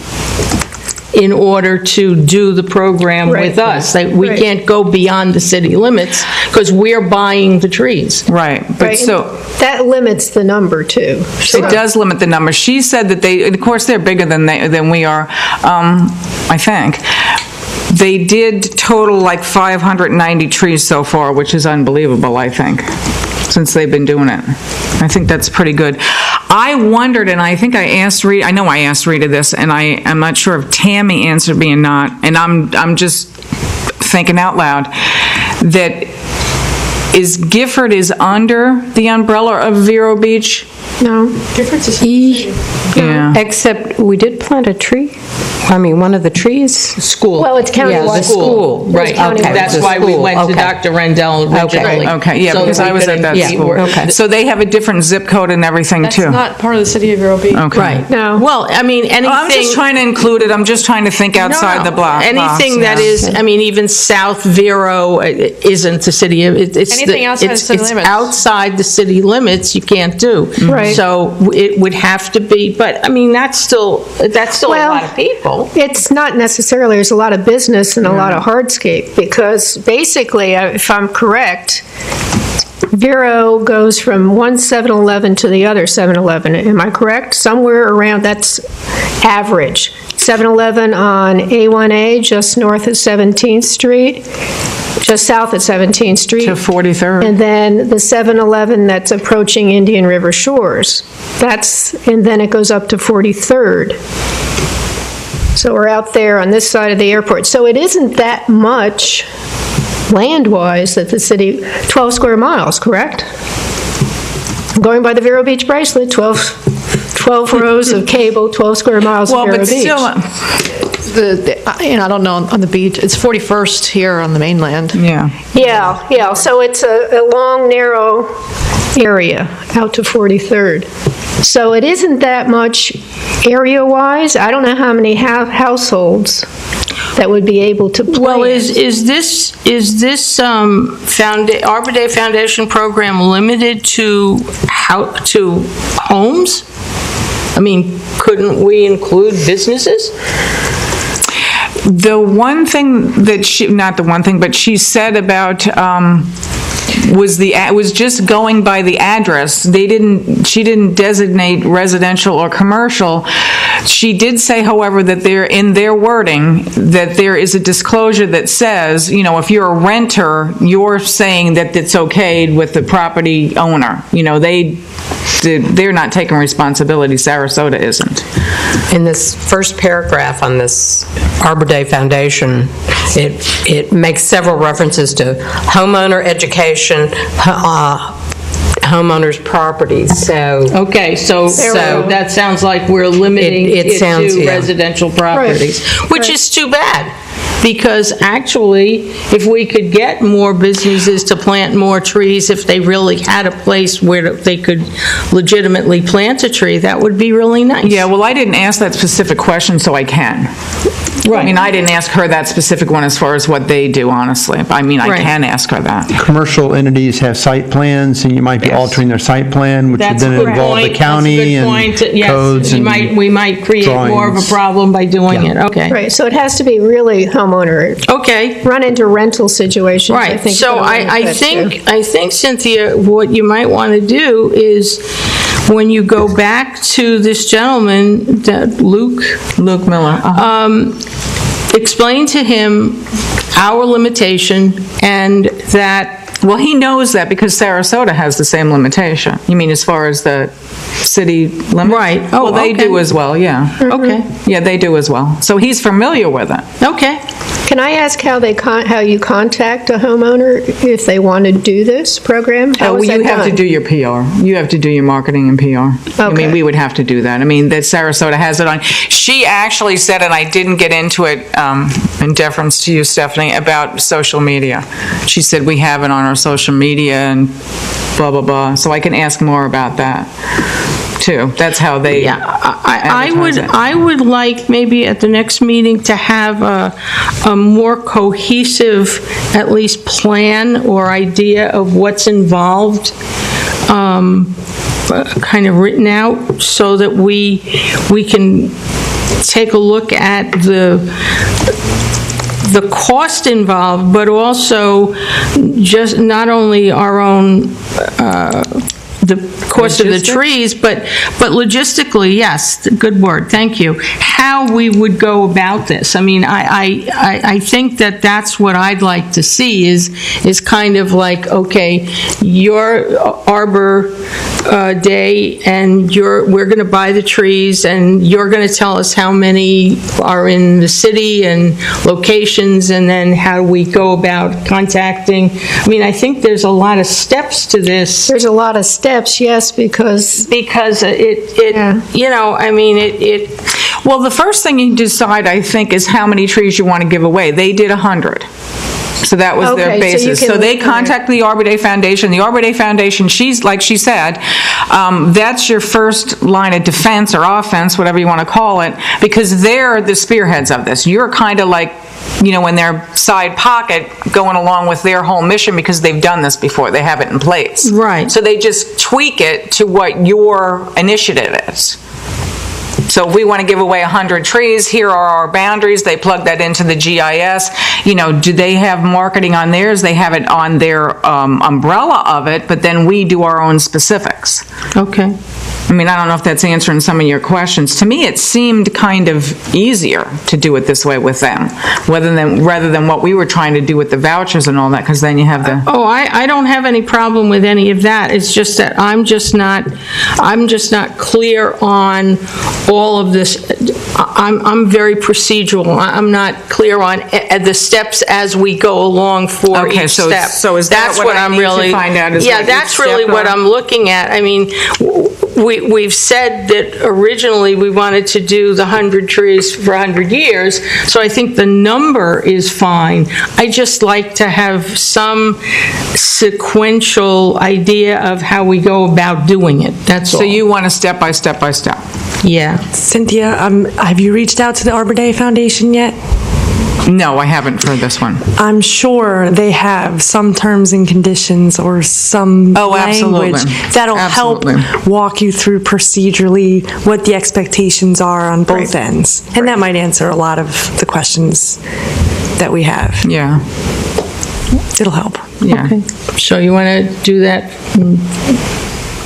in order to do the program with us. We can't go beyond the city limits because we're buying the trees. Right, but so... That limits the number, too. It does limit the number. She said that of course, they're bigger than we are, I think. They did total like 590 trees so far, which is unbelievable, I think, since they've been doing it. I think that's pretty good. I wondered, and I think I asked Rita, I know I asked Rita this, and I'm not sure if Tammy answered me or not, and I'm just thinking out loud, that Gifford is under the umbrella of Vero Beach? No. Difference is Yeah. Except we did plant a tree. I mean, one of the trees. School. Well, it's countywide. Yeah, the school. Right, Okay. that's why we went to Okay. Dr. Rendell originally. Okay, yeah, so because that I we was could at that be school. more- Okay. So they have a different zip code and everything, That's too? not part of the City of Vero Beach. Okay. Right. No. Well, I mean, anything... I'm just trying to include it, I'm just trying to think outside the box. Anything that is, I mean, even South Vero isn't the city of, it's... Anything outside the city limits. It's outside the city limits, you can't do. Right. So it would have to be, but, I mean, that's still a Well, lot of people. It's not necessarily, there's a lot of business and a lot of hardscape, because basically, if I'm correct, Vero goes from one 7-Eleven to the other 7-Eleven. Am I correct? Somewhere around, that's average. 7-Eleven on A1A, just north of 17th Street, just south of 17th Street. To 43rd. And then the 7-Eleven that's approaching Indian River Shores. And then it goes up to 43rd. So we're out there on this side of the airport. So it isn't that much land-wise that the city, 12 square miles, correct? Going by the Vero Beach bracelet, 12 rows of cable, 12 square miles of Well, Vero but Beach. still, I don't know, on the beach, it's 41st here on the mainland. yeah. Yeah, so it's a long, narrow area out to 43rd. So it isn't that much area-wise. I don't know how many households that would be able to plant. Well, is this Arbor Day Foundation program limited to homes? I mean, couldn't we include businesses? The one thing that not the one thing, but she said about, was just going by the address. She didn't designate residential or commercial. She did say, however, that in their wording, that there is a disclosure that says, if you're a renter, you're saying that it's okay with the property owner. They're not taking responsibility. Sarasota isn't. In this first paragraph on this Arbor Day Foundation, it makes several references to homeowner education, homeowners' properties, so... Okay, so that sounds like we're limiting it to residential properties, which is too bad, because actually, if we could get more businesses to plant more trees, if they really had a place where they could legitimately plant a tree, that would be really nice. Yeah, well, I didn't ask that specific question, so I can. Right. I mean, I didn't ask her that specific one as far as what they do, honestly. I mean, I can ask her that. Commercial entities have site plans, and you might be altering their site plan, which would That's a then good involve point. the county That's a good and point. Yes, codes and we might create more of a drawings. problem by doing it. Okay. Right, so it has to be really homeowner. Okay. Run into rental situations, I Right, think. so I think, Cynthia, what you might want to do is, when you go back to this gentleman, Luke Miller. explain to him our limitation, and that... Well, he knows that because Sarasota has the same limitation. You mean as far as the city limits? Right. Oh, well, they okay. do as well, yeah. Okay. Yeah, they do as well. So he's familiar with it. Okay. Can I ask how you contact a homeowner if they want to do this program? How is that You have to done? do your PR. You have to do your marketing and PR. I mean, Okay. we would have to do that. I mean, that Sarasota has it on. She actually said, and I didn't get into it in deference to you, Stephanie, about social media. She said, we have it on our social media and blah, blah, blah. So I can ask more about that, too. That's how they advertise it. I would like maybe at the next meeting to have a more cohesive, at least plan or idea of what's involved, kind of written out so that we can take a look at the cost involved, but also just not only our own the cost of the trees, but logistically, yes, good word, thank you, how we would go about this. I mean, I think that that's what I'd like to see is kind of like, okay, your Arbor Day, and we're going to buy the trees, and you're going to tell us how many are in the city and locations, and then how we go about contacting. I mean, I think there's a lot of steps to this. There's a lot of steps, yes, because it you know, I mean, it Well, the first thing you decide, I think, is how many trees you want to give away. They did 100. So that was their Okay, so you basis. can- So they contact the Arbor Day Foundation. The Arbor Day Foundation, like she said, that's your first line of defense or offense, whatever you want to call it, because they're the spearheads of this. You're kind of like, in their side pocket going along with their whole mission because they've done this before. They have it in place. Right. So they just tweak it to what your initiative is. So if we want to give away 100 trees, here are our boundaries. They plug that into the GIS. Do they have marketing on theirs? They have it on their umbrella of it, but then we do our own specifics. okay. I mean, I don't know if that's answering some of your questions. To me, it seemed kind of easier to do it this way with them, rather than what we were trying to do with the vouchers and all that, because then you have the... Oh, I don't have any problem with any of that. It's just that I'm just not clear on all of this. I'm very procedural. I'm not clear on the steps as we go along for each step. So is that That's what I I'm need to really find out is yeah, what each that's really step what are? I'm looking at. I mean, we've said that originally we wanted to do the 100 trees for 100 years, so I think the number is fine. I just like to have some sequential idea of how we go about doing it, that's all. So you want a step by step by step? Yeah. Cynthia, have you reached out to the Arbor Day Foundation yet? No, I haven't for this one. I'm sure they have some terms and conditions or some absolutely. language that'll Absolutely. help walk you through procedurally what the expectations are on both ends. And that might answer a lot of the questions that we have. Yeah, It'll help. yeah. Okay. So you want to do that?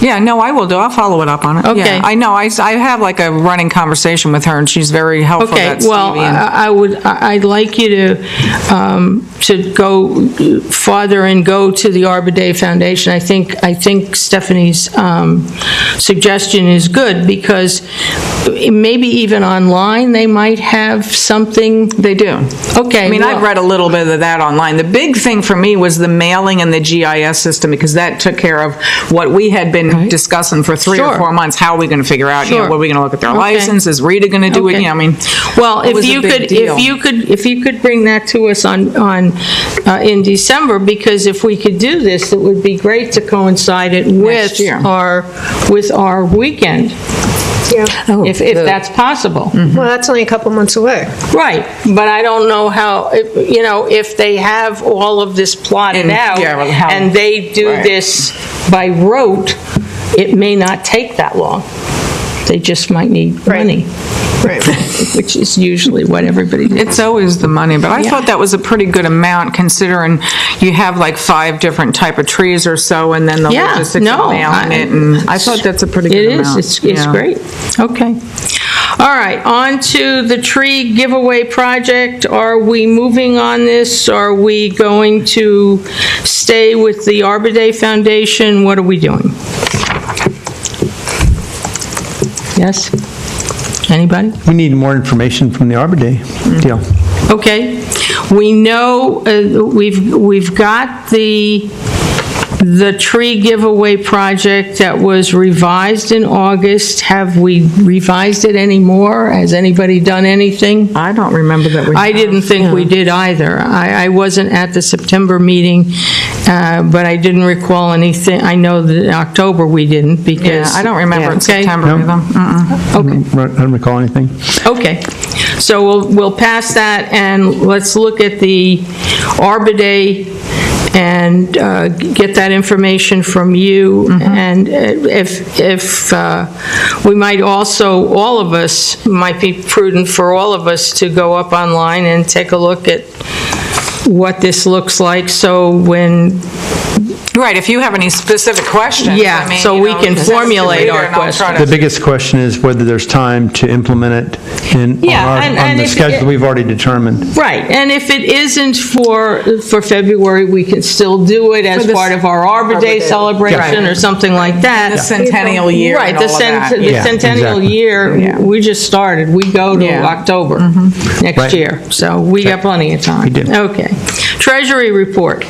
Yeah, no, I will do. I'll follow it up on it. Okay. Yeah, I know. I have like a running conversation with her, and she's very helpful. Okay, That's well, Stevie, and- I'd like you to go farther and go to the Arbor Day Foundation. I think Stephanie's suggestion is good, because maybe even online, they might have something. They do. Okay. I mean, well- I've read a little bit of that online. The big thing for me was the mailing and the GIS system, because that took care of what we had been discussing for 3 or Sure. 4 months. How are we going to figure out, Sure. what are we going to look at their Okay. license? Is Rita going to do it? Okay. I mean, Well, it if was a you big could, deal. if you could bring that to us in December, because if we could do this, it would be great to coincide it with year. our weekend, yeah. if that's possible. Well, that's only a couple months away. Right, but I don't know how, if they have all of this plotted And, out, yeah, well, how- and they do Right. this by rote, it may not take that long. They just might need Right. money, Right. which is usually what everybody does. it's always the money, but I thought that was a pretty good amount, considering you have like 5 different type of trees or so, and then the Yeah, logistics no, of mailing it, and I thought that's a pretty good It amount. is, it's Yeah. great. Okay. All right, on to the tree giveaway project. Are we moving on this? Are we going to stay with the Arbor Day Foundation? What are we doing? Yes? Anybody? We need more information from the Arbor Day deal. Okay. We know, we've got the tree giveaway project that was revised in August. Have we revised it anymore? Has anybody done anything? I don't remember that we. I didn't think we did either. I wasn't at the September meeting, but I didn't recall anything. I know that in October we didn't because. Yeah, I don't remember in Okay. September No. either. Mm-mm. I don't recall anything. Okay, so we'll pass that, and let's look at the Arbor Day and get that information from you. And if we might also, all of us, might be prudent for all of us to go up online and take a look at what this looks like, so when, Right, if you have any specific questions. Yeah, I mean, so you we know, can send us to formulate Rita our and I'll try to- The biggest question is whether there's time to implement it Yeah, on and the if- schedule we've already determined. right, and if it isn't for February, we can still do it as For the part of our Arbor Day celebration or something like that. The centennial year Right, and the all of that. the Yeah, centennial exactly. year, Yeah. we just started. We go to Yeah. October next Right. year, so we got plenty of time. We do. Okay. Treasury report.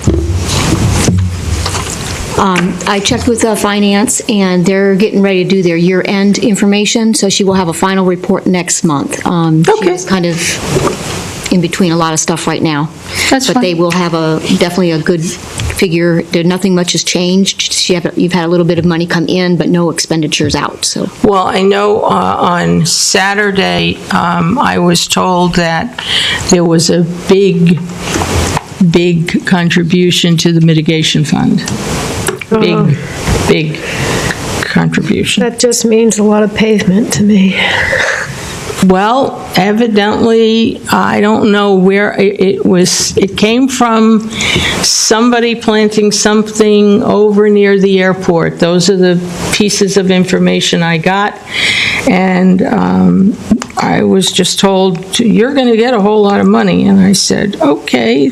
I checked with finance, and they're getting ready to do their year-end information, so she will have a final report next month. Okay. She's kind of in between a lot of stuff right now. That's But fine. they will have definitely a good figure. Nothing much has changed. You've had a little bit of money come in, but no expenditures out, so. Well, I know on Saturday, I was told that there was a big contribution to the mitigation fund. Big contribution. That just means a lot of pavement to me. Well, evidently, I don't know where it was, it came from somebody planting something over near the airport. Those are the pieces of information I got, and I was just told, you're going to get a whole lot of money, and I said, okay,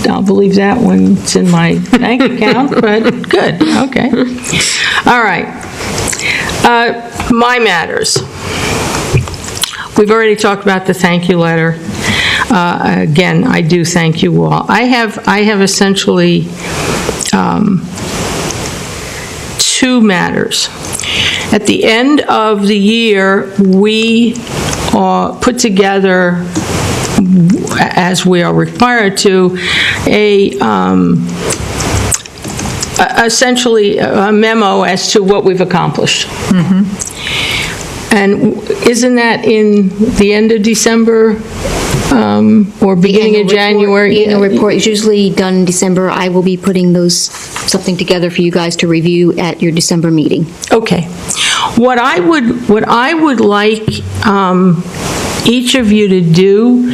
I'll believe that when it's in my bank account, but good, okay. All right. My matters. We've already talked about the thank you letter. Again, I do thank you all. I have essentially two matters. At the end of the year, we put together, as we are required to, essentially a memo as to what we've accomplished. And isn't that in the end of December or beginning of January? The annual report is usually done in December. I will be putting something together for you guys to review at your December meeting. Okay. What I would like each of you to do,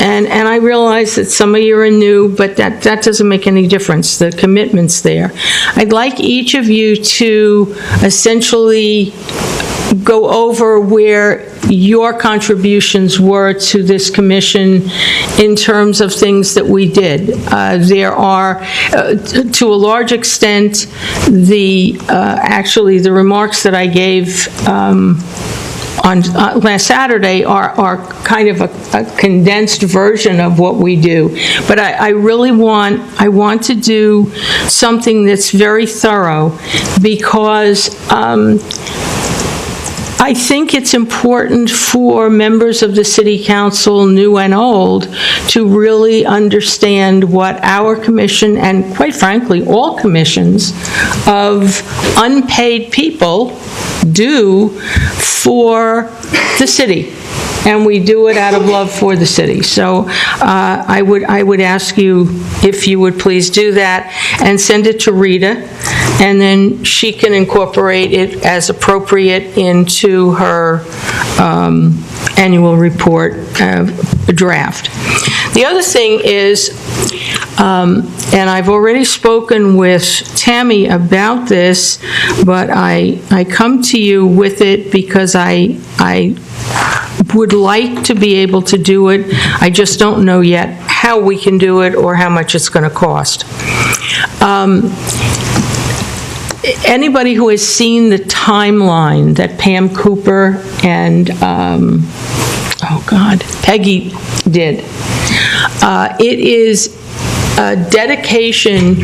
and I realize that some of you are new, but that doesn't make any difference. The commitment's there. I'd like each of you to essentially go over where your contributions were to this commission in terms of things that we did. There are, to a large extent, actually the remarks that I gave on last Saturday are kind of a condensed version of what we do. But I really want to do something that's very thorough, because I think it's important for members of the City Council, new and old, to really understand what our commission, and quite frankly, all commissions of unpaid people do for the city. And we do it out of love for the city. So I would ask you if you would please do that and send it to Rita, and then she can incorporate it as appropriate into her annual report draft. The other thing is, and I've already spoken with Tammy about this, but I come to you with it because I would like to be able to do it. I just don't know yet how we can do it or how much it's going to cost. Anybody who has seen the timeline that Pam Cooper and, Peggy did, It is a dedication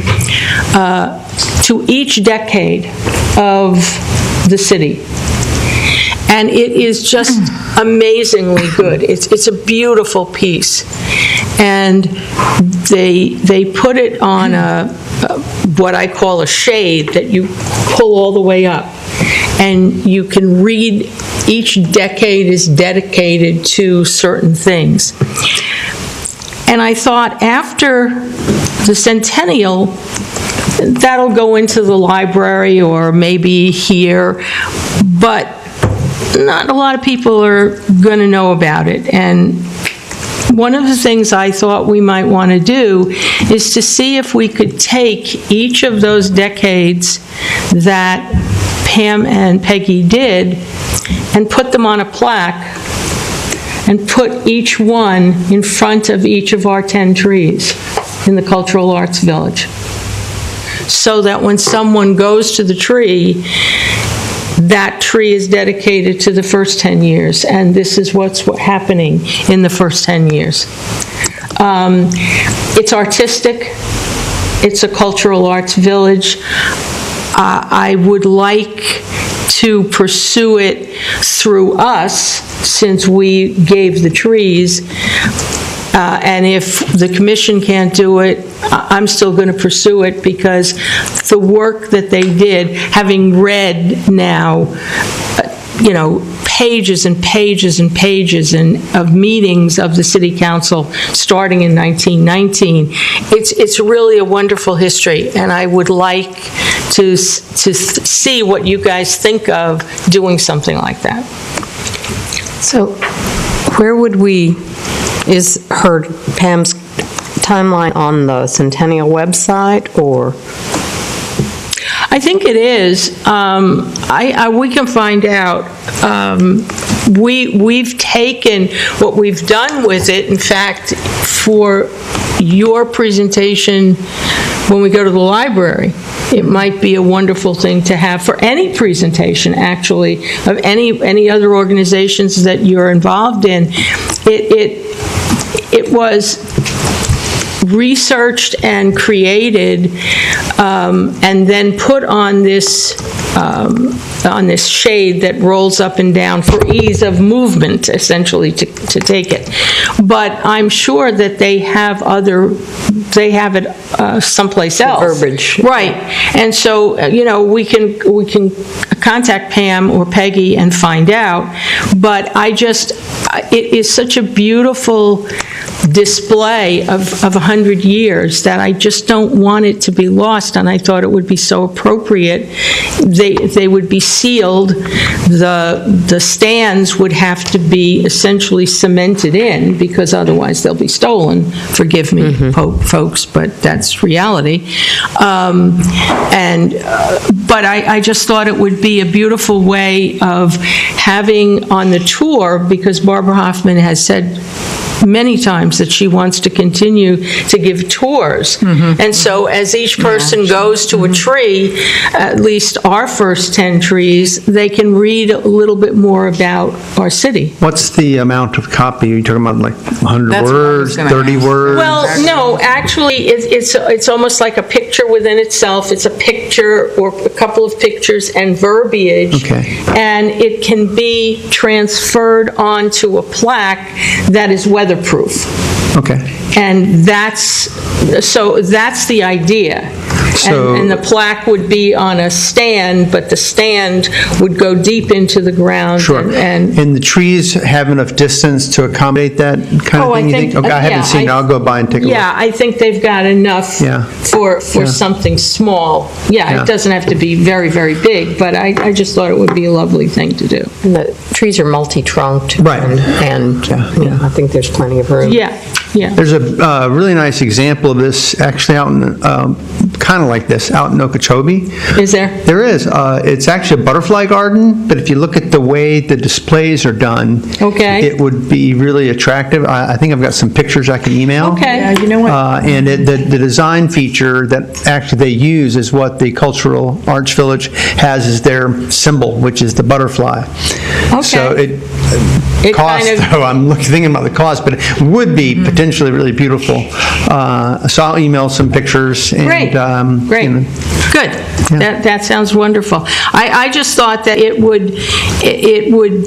to each decade of the city. And it is just amazingly good. It's a beautiful piece. And they put it on what I call a shade that you pull all the way up. And you can read, each decade is dedicated to certain things. And I thought after the centennial, that'll go into the library or maybe here, but not a lot of people are going to know about it. And one of the things I thought we might want to do is to see if we could take each of those decades that Pam and Peggy did and put them on a plaque and put each one in front of each of our 10 trees in the Cultural Arts Village. So that when someone goes to the tree, that tree is dedicated to the first 10 years, and this is what's happening in the first 10 years. It's artistic. It's a cultural arts village. I would like to pursue it through us, since we gave the trees. And if the commission can't do it, I'm still going to pursue it, because the work that they did, having read now, pages and pages and pages of meetings of the city council starting in 1919, it's really a wonderful history, and I would like to see what you guys think of doing something like that. So where would is Pam's timeline on the Centennial website, or? I think it is. We can find out. We've taken what we've done with it. In fact, for your presentation when we go to the library, it might be a wonderful thing to have for any presentation, actually, of any other organizations that you're involved in. It was researched and created and then put on this shade that rolls up and down for ease of movement, essentially, to take it. But I'm sure that they have it someplace else. Verbiage. Right. And so, we can contact Pam or Peggy and find out. But it is such a beautiful display of 100 years that I just don't want it to be lost, and I thought it would be so appropriate. They would be sealed. The stands would have to be essentially cemented in, because otherwise they'll be stolen. Forgive me, folks, but that's reality. But I just thought it would be a beautiful way of having on the tour, because Barbara Hoffman has said many times that she wants to continue to give tours. And so as each person goes to a tree, at least our first 10 trees, they can read a little bit more about our city. What's the amount of copy? Are you talking about like 100 That's what I was words, gonna 30 ask. words? Well, no, actually, it's almost like a picture within itself. It's a picture or a couple of pictures and verbiage. Okay. And it can be transferred onto a plaque that is weatherproof. Okay. And that's the idea. So- And the plaque would be on a stand, but the stand would go deep into the ground. Sure. And the trees have enough distance to accommodate that kind of Oh, I thing, you think- think? Okay, I haven't yeah, seen it. I'll go by and take a look. yeah, I think they've got enough Yeah. for Yeah. something small. Yeah, Yeah. it doesn't have to be very, very big, but I just thought it would be a lovely thing to do. And the trees are multi-trunked. Right. And Yeah. I think there's plenty of room. Yeah, yeah. There's a really nice example of this actually out in kind of like this out in Okeechobee. Is there? There is. It's actually a butterfly garden, but if you look at the way the displays are done, Okay. it would be really attractive. I think I've got some pictures I can email. Okay. Yeah, you know what? And the design feature that actually they use is what the Cultural Arts Village has as their symbol, which is the butterfly. Okay. So It cost, kind of- though, I'm thinking about the cost, but it would be potentially really beautiful. So I'll email some pictures. And, Great, great, you know, good. That sounds wonderful. I just thought that it would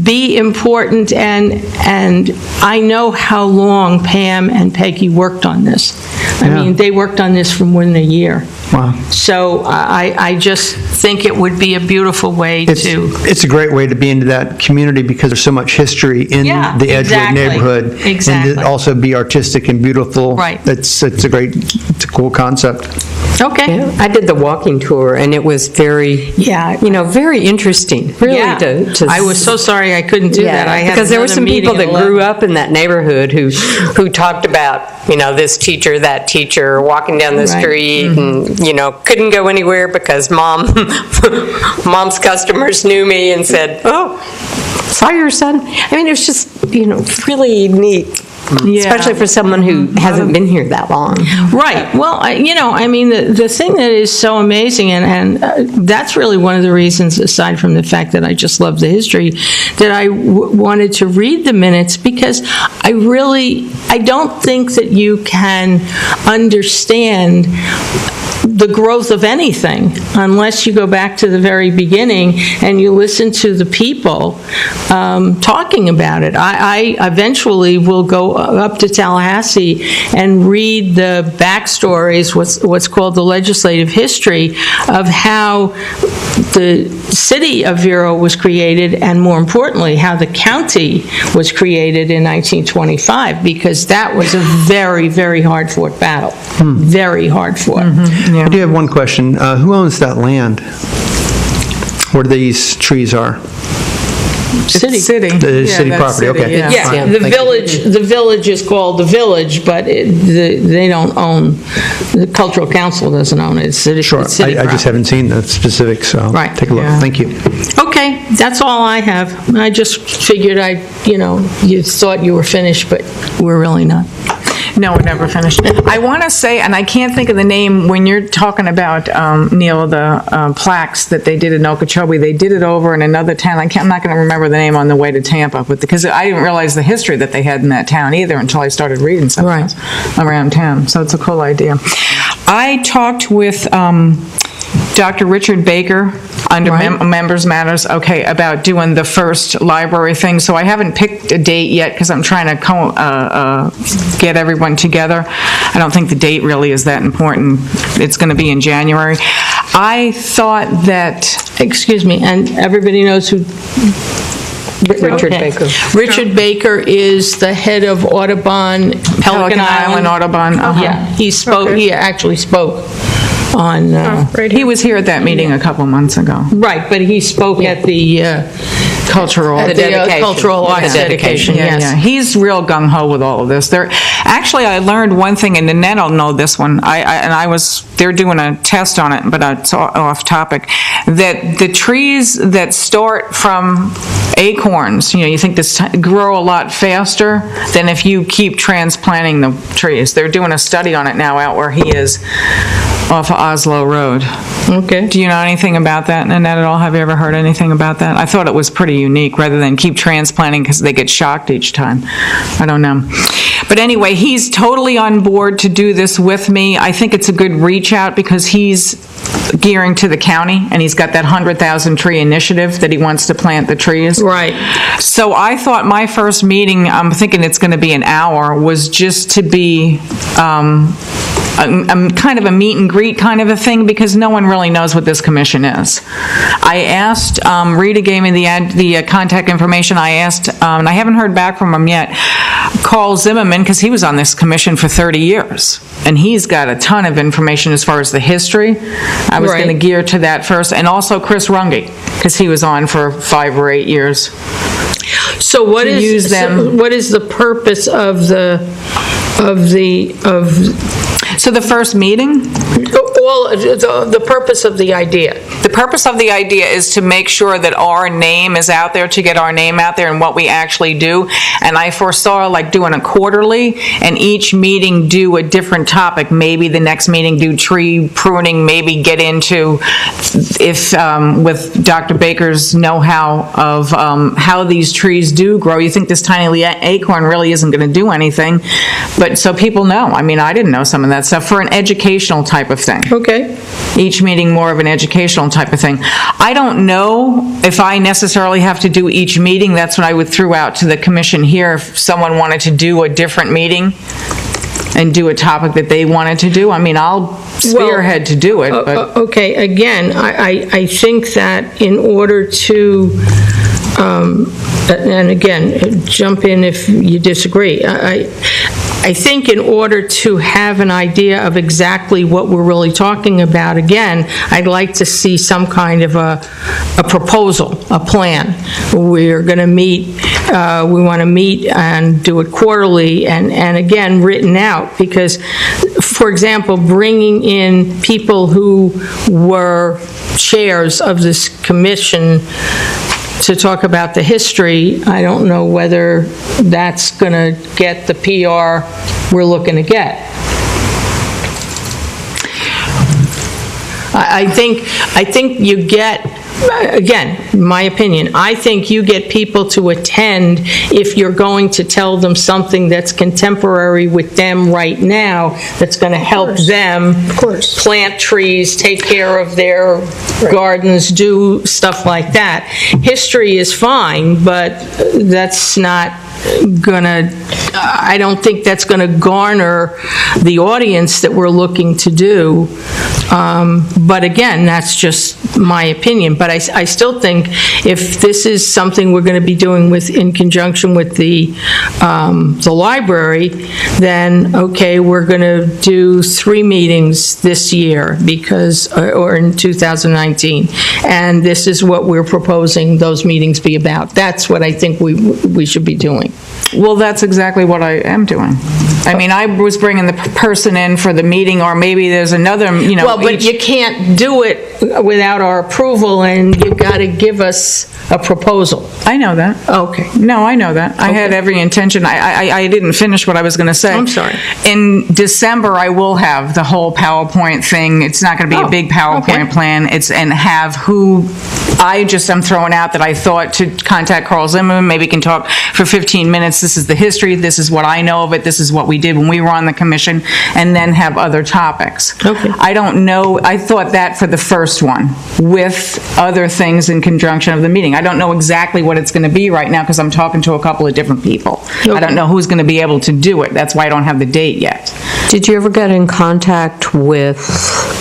be important, and I know how long Pam and Peggy worked on this. I Yeah. mean, they worked on this for more than a year. Wow. So I just think it would be a beautiful way to... It's a great way to be into that community because there's so much history in Yeah, the Edgewood exactly, neighborhood. exactly. And to also be artistic and beautiful. Right. It's a cool concept. Okay. Yeah, I did the walking tour, and it was very, very interesting, really. Yeah. I was so sorry I couldn't do that. I had because there were another some people meeting that at grew 11. up in that neighborhood who talked about, this teacher, that teacher, walking down the Right. street, and couldn't go anywhere because mom's customers knew me and said, "Oh, saw your son." I mean, it was just really neat. Especially for someone who hasn't been here that long. Right. Well, I mean, the thing that is so amazing, and that's really one of the reasons, aside from the fact that I just love the history, that I wanted to read the minutes, because I don't think that you can understand the growth of anything unless you go back to the very beginning and you listen to the people talking about it. I eventually will go up to Tallahassee and read the backstories, what's called the legislative history of how the city of Vero was created, and more importantly, how the county was created in 1925, because that was a very, very hard-fought battle. Very hard-fought. I do have one question. Who owns that land where these trees are? City. The city that's property, city, okay. Yeah, the village is called the village, but they don't own, the cultural council doesn't own it, it's city Sure. it's city I just property. haven't seen the specifics, so I'll Right. take a look. Yeah. Thank you. Okay, that's all I have. I just figured you thought you were finished, but we're really not. No, we're never finished. I want to say, and I can't think of the name, when you're talking about, Neil, the plaques that they did in Okeechobee, they did it over in another town. I'm not going to remember the name on the way to Tampa, but because I didn't realize the history that they had in that town either until I started reading some Right. around town. So it's a cool idea. I talked with Dr. Richard Baker under Members Matters, about doing the first library thing. So I haven't picked a date yet because I'm trying to get everyone together. I don't think the date really is that important. It's going to be in January. I thought that... Excuse me, and everybody knows who... Richard Baker. Richard Baker is the head of Audubon, Pelican Island. Audubon. Yeah, he spoke, he actually spoke on... He was here at that meeting a couple months ago. Right, but he spoke at the... Cultural. At the cultural arts dedication, yes. Yeah, he's real gung-ho with all of this. Actually, I learned one thing, and Annette will know this one, they're doing a test on it, but it's off topic, that the trees that start from acorns, you think this grow a lot faster than if you keep transplanting the trees. They're doing a study on it now out where he is off of Oslo Road. Okay. Do you know anything about that, Annette, at all? Have you ever heard anything about that? I thought it was pretty unique, rather than keep transplanting because they get shocked each time. I don't know. But anyway, he's totally on board to do this with me. I think it's a good reach out because he's gearing to the county, and he's got that 100,000 tree initiative that he wants to plant the trees. Right. So I thought my first meeting, I'm thinking it's going to be an hour, was just to be kind of a meet and greet kind of a thing, because no one really knows what this commission is. I asked, Rita gave me the contact information. I asked, and I haven't heard back from him yet, Carl Zimmerman, because he was on this commission for 30 years, and he's got a ton of information as far as the history. I was going to gear to that first, and also Chris Runge, because he was on for 5 or 8 years. So what is the purpose of So the first meeting? Well, the purpose of the idea. The purpose of the idea is to make sure that our name is out there, to get our name out there and what we actually do. And I foresaw like doing a quarterly, and each meeting do a different topic. Maybe the next meeting do tree pruning, maybe get into, if with Dr. Baker's know-how of how these trees do grow. You think this tiny acorn really isn't going to do anything, but so people know. I mean, I didn't know some of that stuff, for an educational type of thing. Okay. Each meeting more of an educational type of thing. I don't know if I necessarily have to do each meeting. That's what I would throw out to the commission here, if someone wanted to do a different meeting and do a topic that they wanted to do. I mean, I'll spearhead to do it, but... Okay, again, I think that in order to, and again, jump in if you disagree, I think in order to have an idea of exactly what we're really talking about, again, I'd like to see some kind of a proposal, a plan. We're going to meet, we want to meet and do it quarterly, and again, written out, because, for example, bringing in people who were chairs of this commission to talk about the history, I don't know whether that's going to get the PR we're looking to get. I think you get, again, my opinion, I think you get people to attend if you're going to tell them something that's contemporary with them right now, that's going to help them plant trees, take care of their gardens, do stuff like that. History is fine, but that's not gonna, I don't think that's gonna garner the audience that we're looking to do. But again, that's just my opinion. But I still think if this is something we're going to be doing in conjunction with the library, then okay, we're going to do 3 meetings this year because, or in 2019, and this is what we're proposing those meetings be about. That's what I think we should be doing. Well, that's exactly what I am doing. I mean, I was bringing the person in for the meeting, or maybe there's another, you know. Well, but you can't do it without our approval, and you got to give us a proposal. I know that. Okay. No, I know that. I had every intention. I didn't finish what I was going to say. I'm sorry. In December, I will have the whole PowerPoint thing. It's not going to be a big PowerPoint plan. And have who I'm throwing out that I thought to contact Carl Zimmerman. Maybe can talk for 15 minutes. This is the history. This is what I know of it. This is what we did when we were on the commission, and then have other topics. Okay. I don't know. I thought that for the first one with other things in conjunction of the meeting. I don't know exactly what it's going to be right now because I'm talking to a couple of different people. Okay. I don't know who's going to be able to do it. That's why I don't have the date yet. Did you ever get in contact with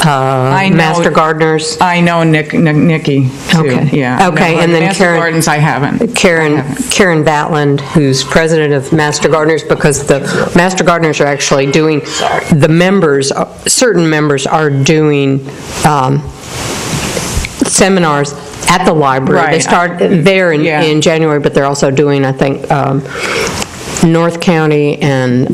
Master Gardeners? I know Nikki, too. Okay. Yeah. Okay, no, and then Master Gardens I haven't. Karen Batland, who's president of Master Gardeners, because the Master Gardeners are actually doing, the members, certain members are doing seminars at the library. Right. They start there in January, but they're also doing, I think, North County and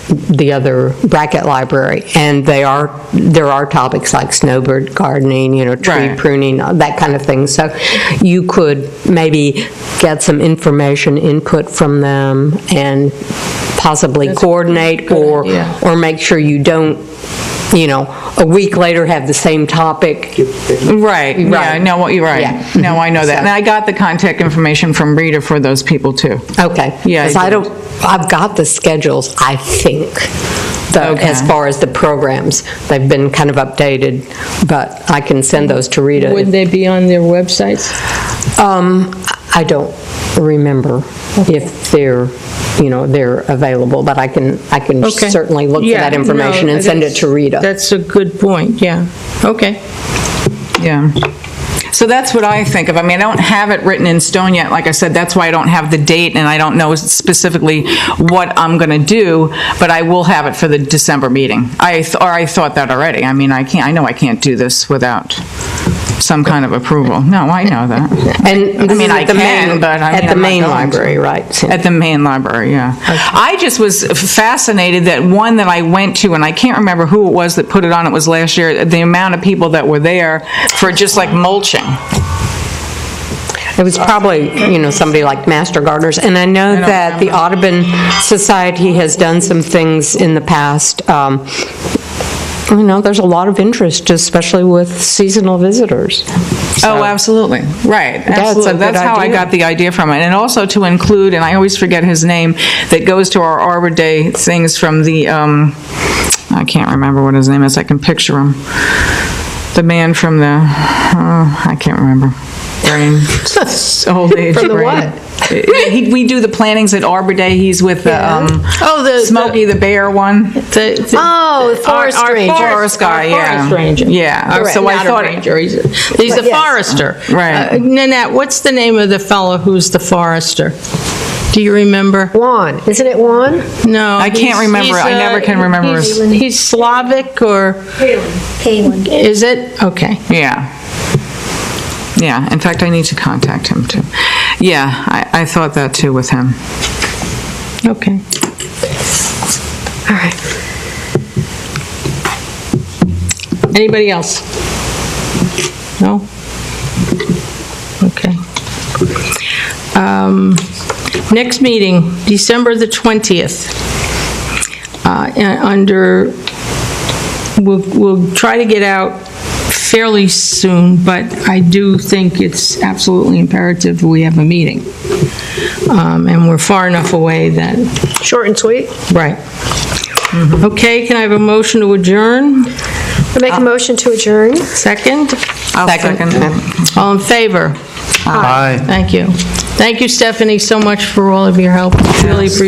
the other Brackett Library, and there are topics like snowbird gardening, you know, tree pruning, that kind of thing. So you could maybe get some information, input from them, and possibly coordinate or make sure you don't, you know, a week later have the same topic. Right. Yeah, no, you're right. Yeah. No, I know that. So. And I got the contact information from Rita for those people too. Okay. Yeah. Because I've got the schedules, I think, as far as the programs. They've been kind of updated, but I can send those to Rita. Would they be on their websites? I don't remember if they're, you know, they're available, but I can certainly look for that information and send it to Rita. That's a good point, yeah. Okay. Yeah. So that's what I think of. I mean, I don't have it written in stone yet. Like I said, that's why I don't have the date, and I don't know specifically what I'm going to do, but I will have it for the December meeting. I thought that already. I mean, I know I can't do this without some kind of approval. No, I know that. And I mean, I at the can, main- but I mean, At the I'm not main going to. library, right? At the main library, yeah. I just was fascinated that one that I went to, and I can't remember who it was that put it on, it was last year, the amount of people that were there for just like mulching. It was probably, somebody like Master Gardeners. And I know don't that the Audubon Society has done some things in the past. There's a lot of interest, especially with seasonal visitors. Oh, absolutely, right, absolutely. a good That's how I idea. got the idea from it. And also to include, and I always forget his name, that goes to our Arbor Day things from the, I can't remember what his name is, I can picture him. The man from the, I can't remember. Brain, old age From the brain. what? We do the plantings at Arbor Day. He's with Smokey the Bear one. The forest ranger. Forest guy, yeah. Forest ranger. Yeah. Correct. So I Not thought a ranger, he's a yes. forester. Right. Nanette, what's the name of the fellow who's the forester? Do you remember? Juan, isn't it Juan? No. I can't remember. I never can remember his. He's Slavic or? Palin. Is it? Okay. Yeah. Yeah, in fact, I need to contact him too. Yeah, I thought that too with him. Okay. All right. Anybody else? No? Okay. Next meeting, December the 20th. We'll try to get out fairly soon, but I do think it's absolutely imperative we have a meeting. And we're far enough away that, Short and sweet. right. Okay, can I have a motion to adjourn? I make a motion to adjourn. Second? I'll second that. All in favor? Aye. Thank you. Thank you, Stephanie, so much for all of your help. Really appreciate